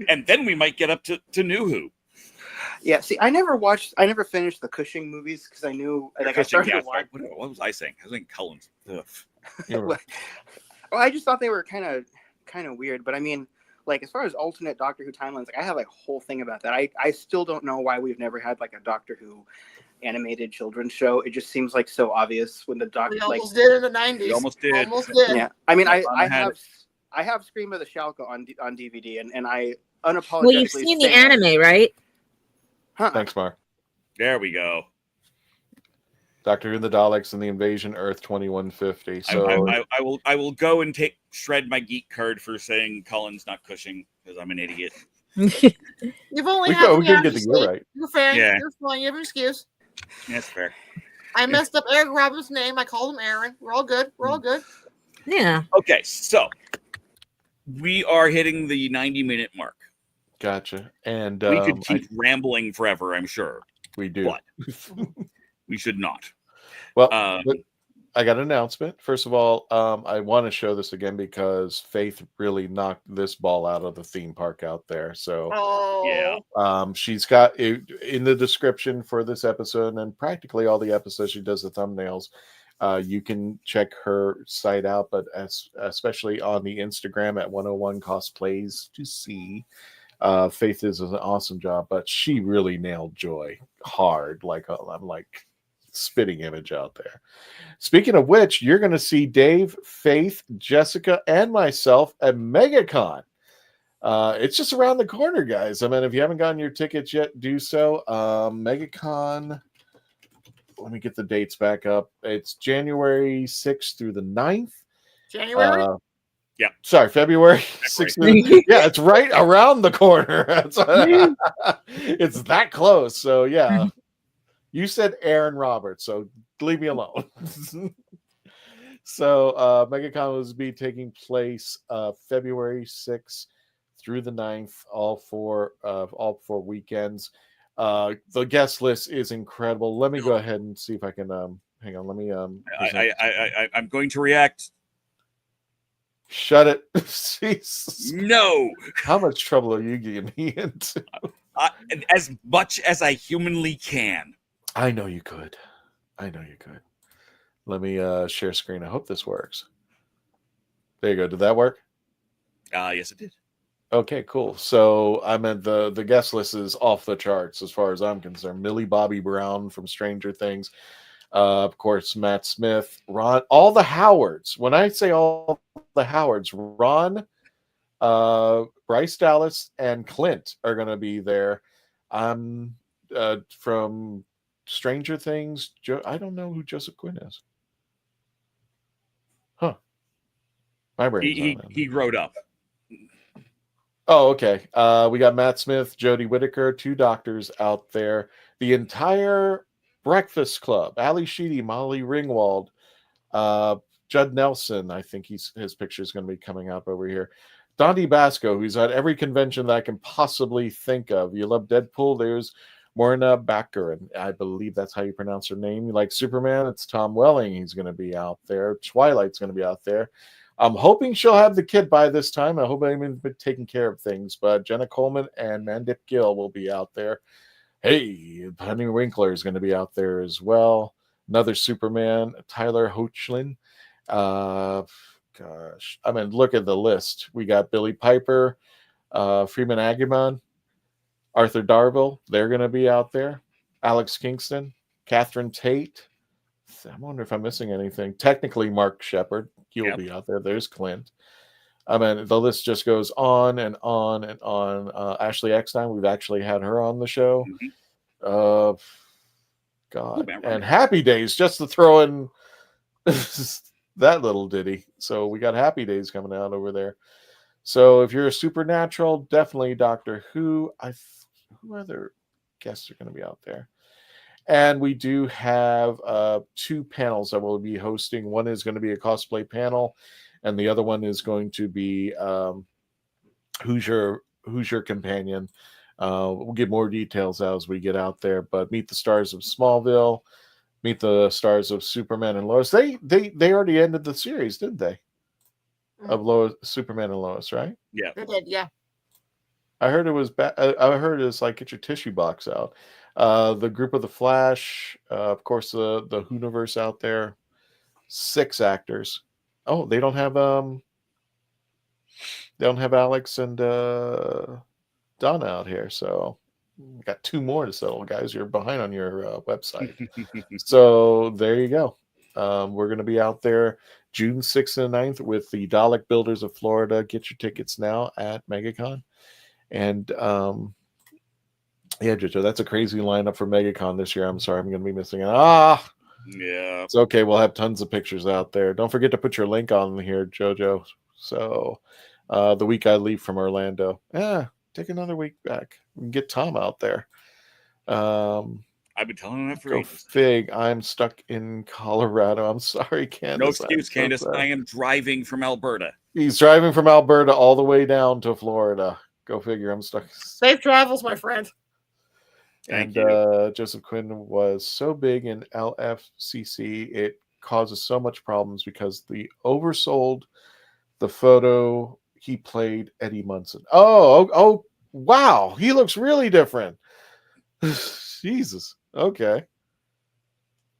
And then we might get up to New Who. Yeah, see, I never finished the Cushing movies because I knew I started to watch. What was I saying? I was saying Cullen's. Well, I just thought they were kind of weird, but I mean, like as far as alternate Doctor Who timelines, like I have like a whole thing about that. I still don't know why we've never had like a Doctor Who animated children's show. It just seems like so obvious when the Doctor. We almost did in the 90s. We almost did. Yeah, I mean, I have Scream of the Shalka on DVD, and I unapologetically. Well, you've seen the anime, right? Huh. Thanks, Mark. There we go. Doctor Who and the Daleks and the Invasion Earth 2150. So I will go and shred my geek card for saying Cullen's not Cushing because I'm an idiot. You've only we could get the year right. You're fair. Yeah. You're fine. You have an excuse. That's fair. I messed up Eric Roberts' name. I called him Aaron. We're all good. Yeah. Okay, so we are hitting the 90-minute mark. Gotcha. And we could keep rambling forever, I'm sure. We do. But we should not. Well, but I got an announcement. First of all, I want to show this again because Faith really knocked this ball out of the theme park out there. So, she's got it in the description for this episode and practically all the episodes. She does the thumbnails. You can check her site out, but especially on the Instagram at 101 Cosplays to see. Faith is an awesome job, but she really nailed Joy hard. Like I'm like spitting image out there. Speaking of which, you're going to see Dave, Faith, Jessica, and myself at MegaCon. It's just around the corner, guys. I mean, if you haven't gotten your tickets yet, do so. MegaCon. Let me get the dates back up. It's January 6th through the 9th. January? Yeah. Sorry, February 6th. Yeah, it's right around the corner. It's that close. So, yeah. You said Aaron Roberts, so leave me alone. So, MegaCon will be taking place February 6th through the 9th, all four weekends. The guest list is incredible. Let me go ahead and see if I can hang on. Let me I'm going to react. Shut it. Jeez. No. How much trouble are you getting me into? As much as I humanly can. I know you could. Let me share screen. I hope this works. There you go. Did that work? Yes, it did. Okay, cool. So I'm at the guest list is off the charts as far as I'm concerned. Millie Bobby Brown from Stranger Things. Of course, Matt Smith, Ron, all the Howards. When I say all the Howards. Ron, Bryce Dallas, and Clint are going to be there. From Stranger Things. I don't know who Joseph Quinn is. Huh. My brain's he wrote up. Oh, okay. We got Matt Smith, Jodie Whittaker, 2 doctors out there. The entire Breakfast Club. Ali Sheedy, Molly Ringwald, Judd Nelson. I think his picture is going to be coming up over here. Dante Basco, who's at every convention that I can possibly think of. You love Deadpool? There's Morna Baccarin. I believe that's how you pronounce her name. You like Superman? It's Tom Welling. He's going to be out there. Twilight's going to be out there. I'm hoping she'll have the kid by this time. I hope I've been taking care of things. But Jenna Coleman and Mandip Gill will be out there. Hey, Penny Winkler is going to be out there as well. Another Superman, Tyler Hoechlin. Gosh, I mean, look at the list. We got Billy Piper, Freeman Agumon, Arthur Darvill. They're going to be out there. Alex Kingston, Catherine Tate. I wonder if I'm missing anything. Technically, Mark Shepard. He'll be out there. There's Clint. I mean, the list just goes on and on and on. Ashley Eckstein, we've actually had her on the show. God. And Happy Days, just to throw in that little ditty. So we got Happy Days coming out over there. So if you're a Supernatural, definitely Doctor Who. Who other guests are going to be out there? And we do have 2 panels that we'll be hosting. One is going to be a cosplay panel, and the other one is going to be Who's Your Companion. We'll get more details as we get out there. But meet the stars of Smallville, meet the stars of Superman and Lois. They already ended the series, didn't they? Of Superman and Lois, right? Yeah, they did. Yeah. I heard it was I heard it's like get your tissue box out. The group of the Flash, of course, the WHOniverse out there. 6 actors. Oh, they don't have Alex and Donna out here, so we got 2 more to settle, guys. You're behind on your website. So there you go. We're going to be out there June 6th and 9th with the Dalek Builders of Florida. Get your tickets now at MegaCon. And yeah, Jojo, that's a crazy lineup for MegaCon this year. I'm sorry, I'm going to be missing it. Yeah, it's okay. We'll have tons of pictures out there. Don't forget to put your link on here, Jojo. So the week I leave from Orlando, take another week back and get Tom out there. I've been telling him that for ages. Fig, I'm stuck in Colorado. I'm sorry, Candace. No excuse, Candace. I am driving from Alberta. He's driving from Alberta all the way down to Florida. Go figure. I'm stuck. Safe travels, my friend. And Joseph Quinn was so big in LFCC, it causes so much problems because the oversold the photo he played Eddie Munson. Oh, wow. He looks really different. Jesus. Okay.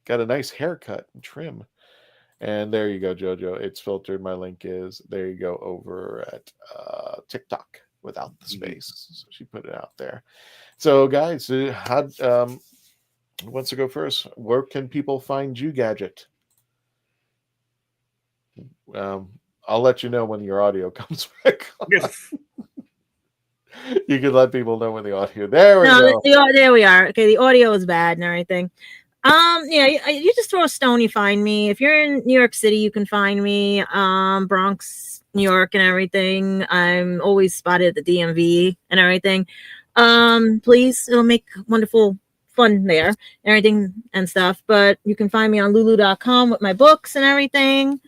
Got a nice haircut and trim. And there you go, Jojo. It's filtered. My link is there you go over at TikTok without the space. So she put it out there. So, guys, who wants to go first? Where can people find you, Gadget? I'll let you know when your audio comes back on. You can let people know when the audio. There we go. There we are. Okay, the audio is bad and everything. Yeah, you just throw a stone, you find me. If you're in New York City, you can find me. Bronx, New York, and everything. I'm always spotted at the DMV and everything. Please, it'll make wonderful fun there, everything and stuff. But you can find me on lulu.com with my books and everything.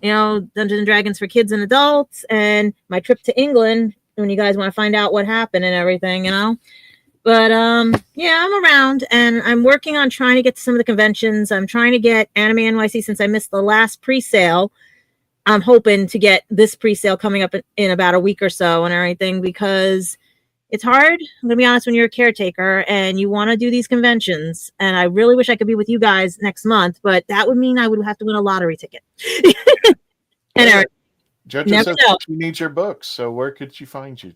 You know, Dungeons and Dragons for kids and adults, and my trip to England when you guys want to find out what happened and everything, you know. But yeah, I'm around and I'm working on trying to get to some of the conventions. I'm trying to get Anime NYC since I missed the last pre-sale. I'm hoping to get this pre-sale coming up in about a week or so and everything, because it's hard. I'm gonna be honest, when you're a caretaker and you want to do these conventions, and I really wish I could be with you guys next month, but that would mean I would have to win a lottery ticket. And Jojo says she needs your books. So where could she find you?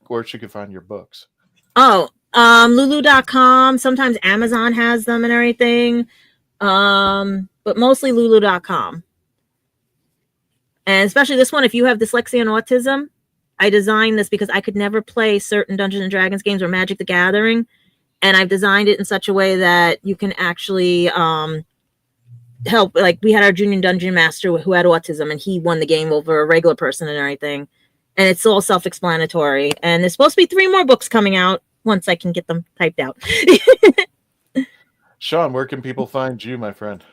Where she could find your books? Oh, lulu.com. Sometimes Amazon has them and everything. But mostly lulu.com. And especially this one, if you have dyslexia and autism, I designed this because I could never play certain Dungeons and Dragons games or Magic the Gathering. And I've designed it in such a way that you can actually help. Like, we had our junior dungeon master who had autism, and he won the game over a regular person and everything. And it's all self-explanatory. And there's supposed to be 3 more books coming out once I can get them typed out. Sean, where can people find you, my friend?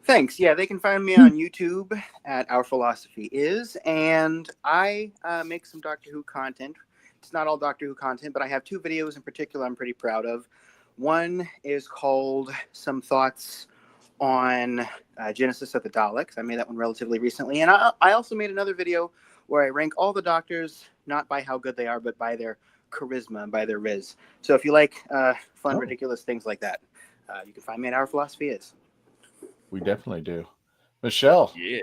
Thanks. Yeah, they can find me on YouTube at Our Philosophy Is, and I make some Doctor Who content. It's not all Doctor Who content, but I have 2 videos in particular I'm pretty proud of. One is called Some Thoughts on Genesis of the Daleks. I made that one relatively recently. And I also made another video where I rank all the Doctors, not by how good they are, but by their charisma and by their riz. So if you like fun, ridiculous things like that, you can find me at Our Philosophy Is. We definitely do. Michelle, Yeah.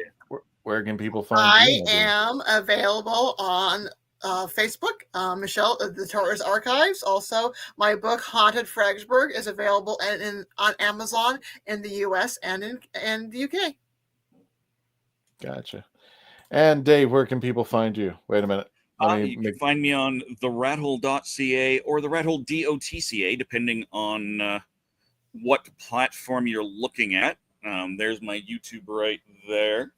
Where can people find you? I am available on Facebook, Michelle of the TARDIS Archives. Also, my book Haunted Fragsburg is available on Amazon in the US and in the UK. Gotcha. And Dave, where can people find you? Wait a minute. You can find me on therathole.ca or the rathole.ca, depending on what platform you're looking at. There's my YouTube right there.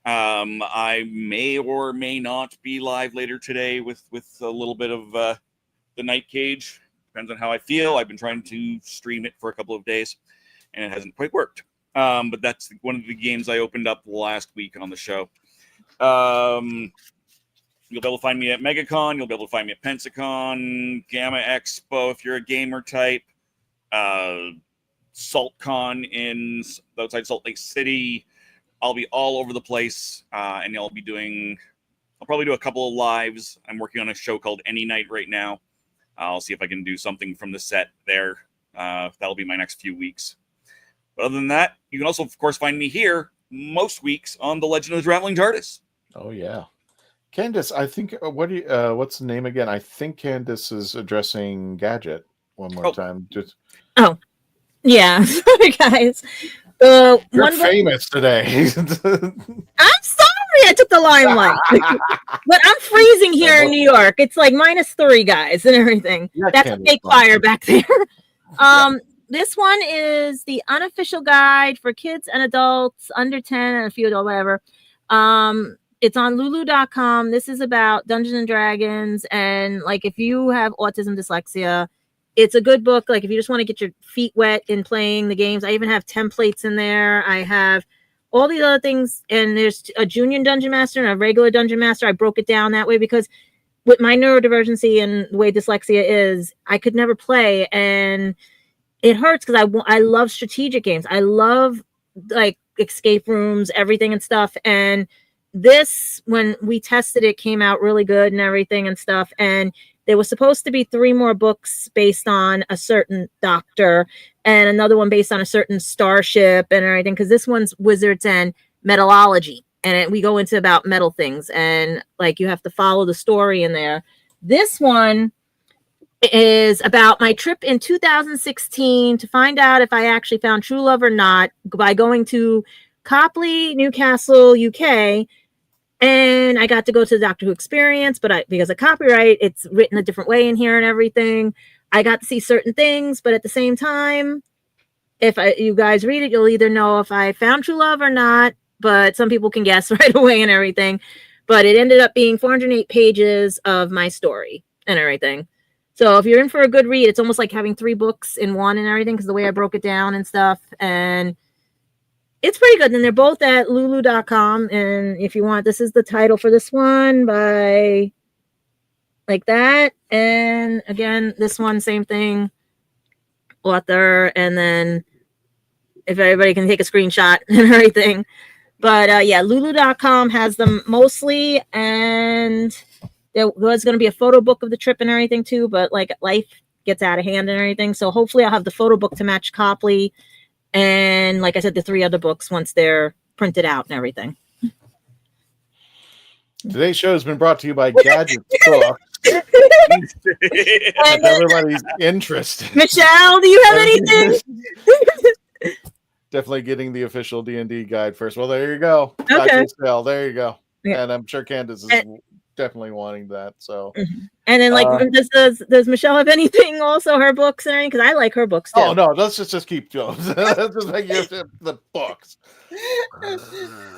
I may or may not be live later today with a little bit of the Night Cage. Depends on how I feel. I've been trying to stream it for a couple of days, and it hasn't quite worked. But that's one of the games I opened up last week on the show. You'll be able to find me at MegaCon. You'll be able to find me at Pensacon, Gamma Expo if you're a gamer type. SaltCon outside Salt Lake City. I'll be all over the place, and I'll probably do a couple of lives. I'm working on a show called Any Night right now. I'll see if I can do something from the set there. That'll be my next few weeks. But other than that, you can also, of course, find me here most weeks on The Legend of the Traveling TARDIS. Oh, yeah. Candace, I think, what's the name again? I think Candace is addressing Gadget one more time. Yeah. Sorry, guys. You're famous today. I'm sorry I took the limelight. But I'm freezing here in New York. It's like -3, guys, and everything. That's a fake fire back there. This one is the unofficial guide for kids and adults under 10 and a few adult, whatever. It's on lulu.com. This is about Dungeons and Dragons. And like, if you have autism, dyslexia, it's a good book. Like, if you just want to get your feet wet in playing the games, I even have templates in there. I have all these other things. And there's a junior dungeon master and a regular dungeon master. I broke it down that way because with my neurodivergency and the way dyslexia is, I could never play. And it hurts because I love strategic games. I love like escape rooms, everything and stuff. And this, when we tested it, came out really good and everything and stuff. And there was supposed to be 3 more books based on a certain doctor and another one based on a certain starship and everything. Because this one's wizards and metallurgy. And we go into about metal things. And like, you have to follow the story in there. This one is about my trip in 2016 to find out if I actually found true love or not by going to Copley, Newcastle, UK. And I got to go to the Doctor Who experience, but because of copyright, it's written a different way in here and everything. I got to see certain things, but at the same time, if you guys read it, you'll either know if I found true love or not, but some people can guess right away and everything. But it ended up being 408 pages of my story and everything. So if you're in for a good read, it's almost like having 3 books in one and everything, because the way I broke it down and stuff. And it's pretty good. And they're both at lulu.com. And if you want, this is the title for this one by like that. And again, this one, same thing, author. And then if everybody can take a screenshot and everything. But yeah, lulu.com has them mostly. And there was going to be a photo book of the trip and everything too. But like, life gets out of hand and everything. So hopefully I'll have the photo book to match Copley. And like I said, the 3 other books once they're printed out and everything. Today's show has been brought to you by Gadget Book. Everybody's interested. Michelle, do you have anything? definitely getting the official D&D guide first. Well, there you go. Okay. There you go. Yeah. And I'm sure Candace is definitely wanting that. So, and then, like, does Michelle have anything? Also, her books and everything? Because I like her books too. oh no, let's just keep going. Let's just make the books.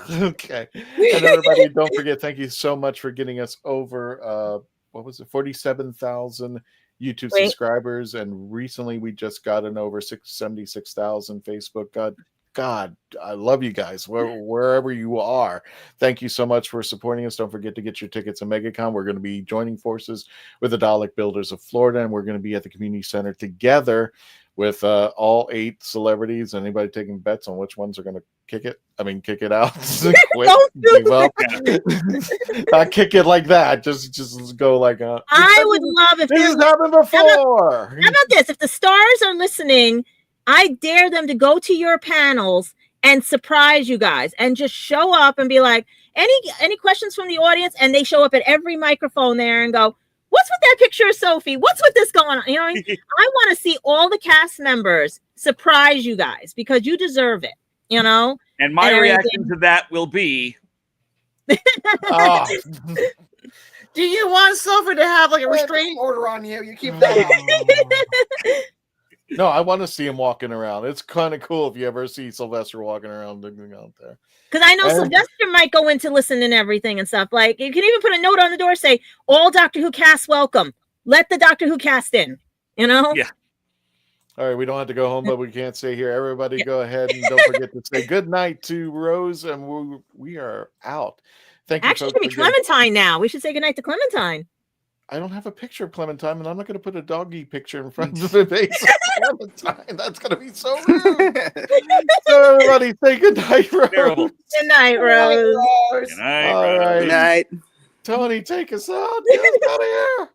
Okay, and everybody, don't forget. Thank you so much for getting us over. What was it? 47,000 YouTube subscribers, and recently we just got an over 76,000 Facebook. God, I love you guys wherever you are. Thank you so much for supporting us. Don't forget to get your tickets at MegaCon. We're going to be joining forces with the Dalek Builders of Florida, and we're going to be at the community center together with all 8 celebrities. Anybody taking bets on which ones are going to kick it? I mean, kick it out. Kick it like that. Just go like I would love if this has happened before. How about this? If the stars are listening, I dare them to go to your panels and surprise you guys and just show up and be like, any questions from the audience? And they show up at every microphone there and go, what's with that picture of Sophie? What's with this going on? You know what I mean? I want to see all the cast members surprise you guys because you deserve it, you know? And my reaction to that will be... Oh. Do you want Sophie to have like a restraining order on you? You keep that. No, I want to see him walking around. It's kind of cool if you ever see Sylvester walking around out there. Because I know Sylvester might go in to listen and everything and stuff. Like, you can even put a note on the door, say, all Doctor Who cast welcome. Let the Doctor Who cast in, you know? Yeah. All right, we don't have to go home, but we can't stay here. Everybody go ahead and don't forget to say good night to Rose, and we are out. Thank you. Actually, it should be Clementine now. We should say good night to Clementine. I don't have a picture of Clementine, and I'm not going to put a doggy picture in front of the base of Clementine. That's going to be so rude. So everybody say good night, Rose. Terrible. Good night, Rose. Good night, All Rose. right. Good night. Tony, take us out. Get us out of here.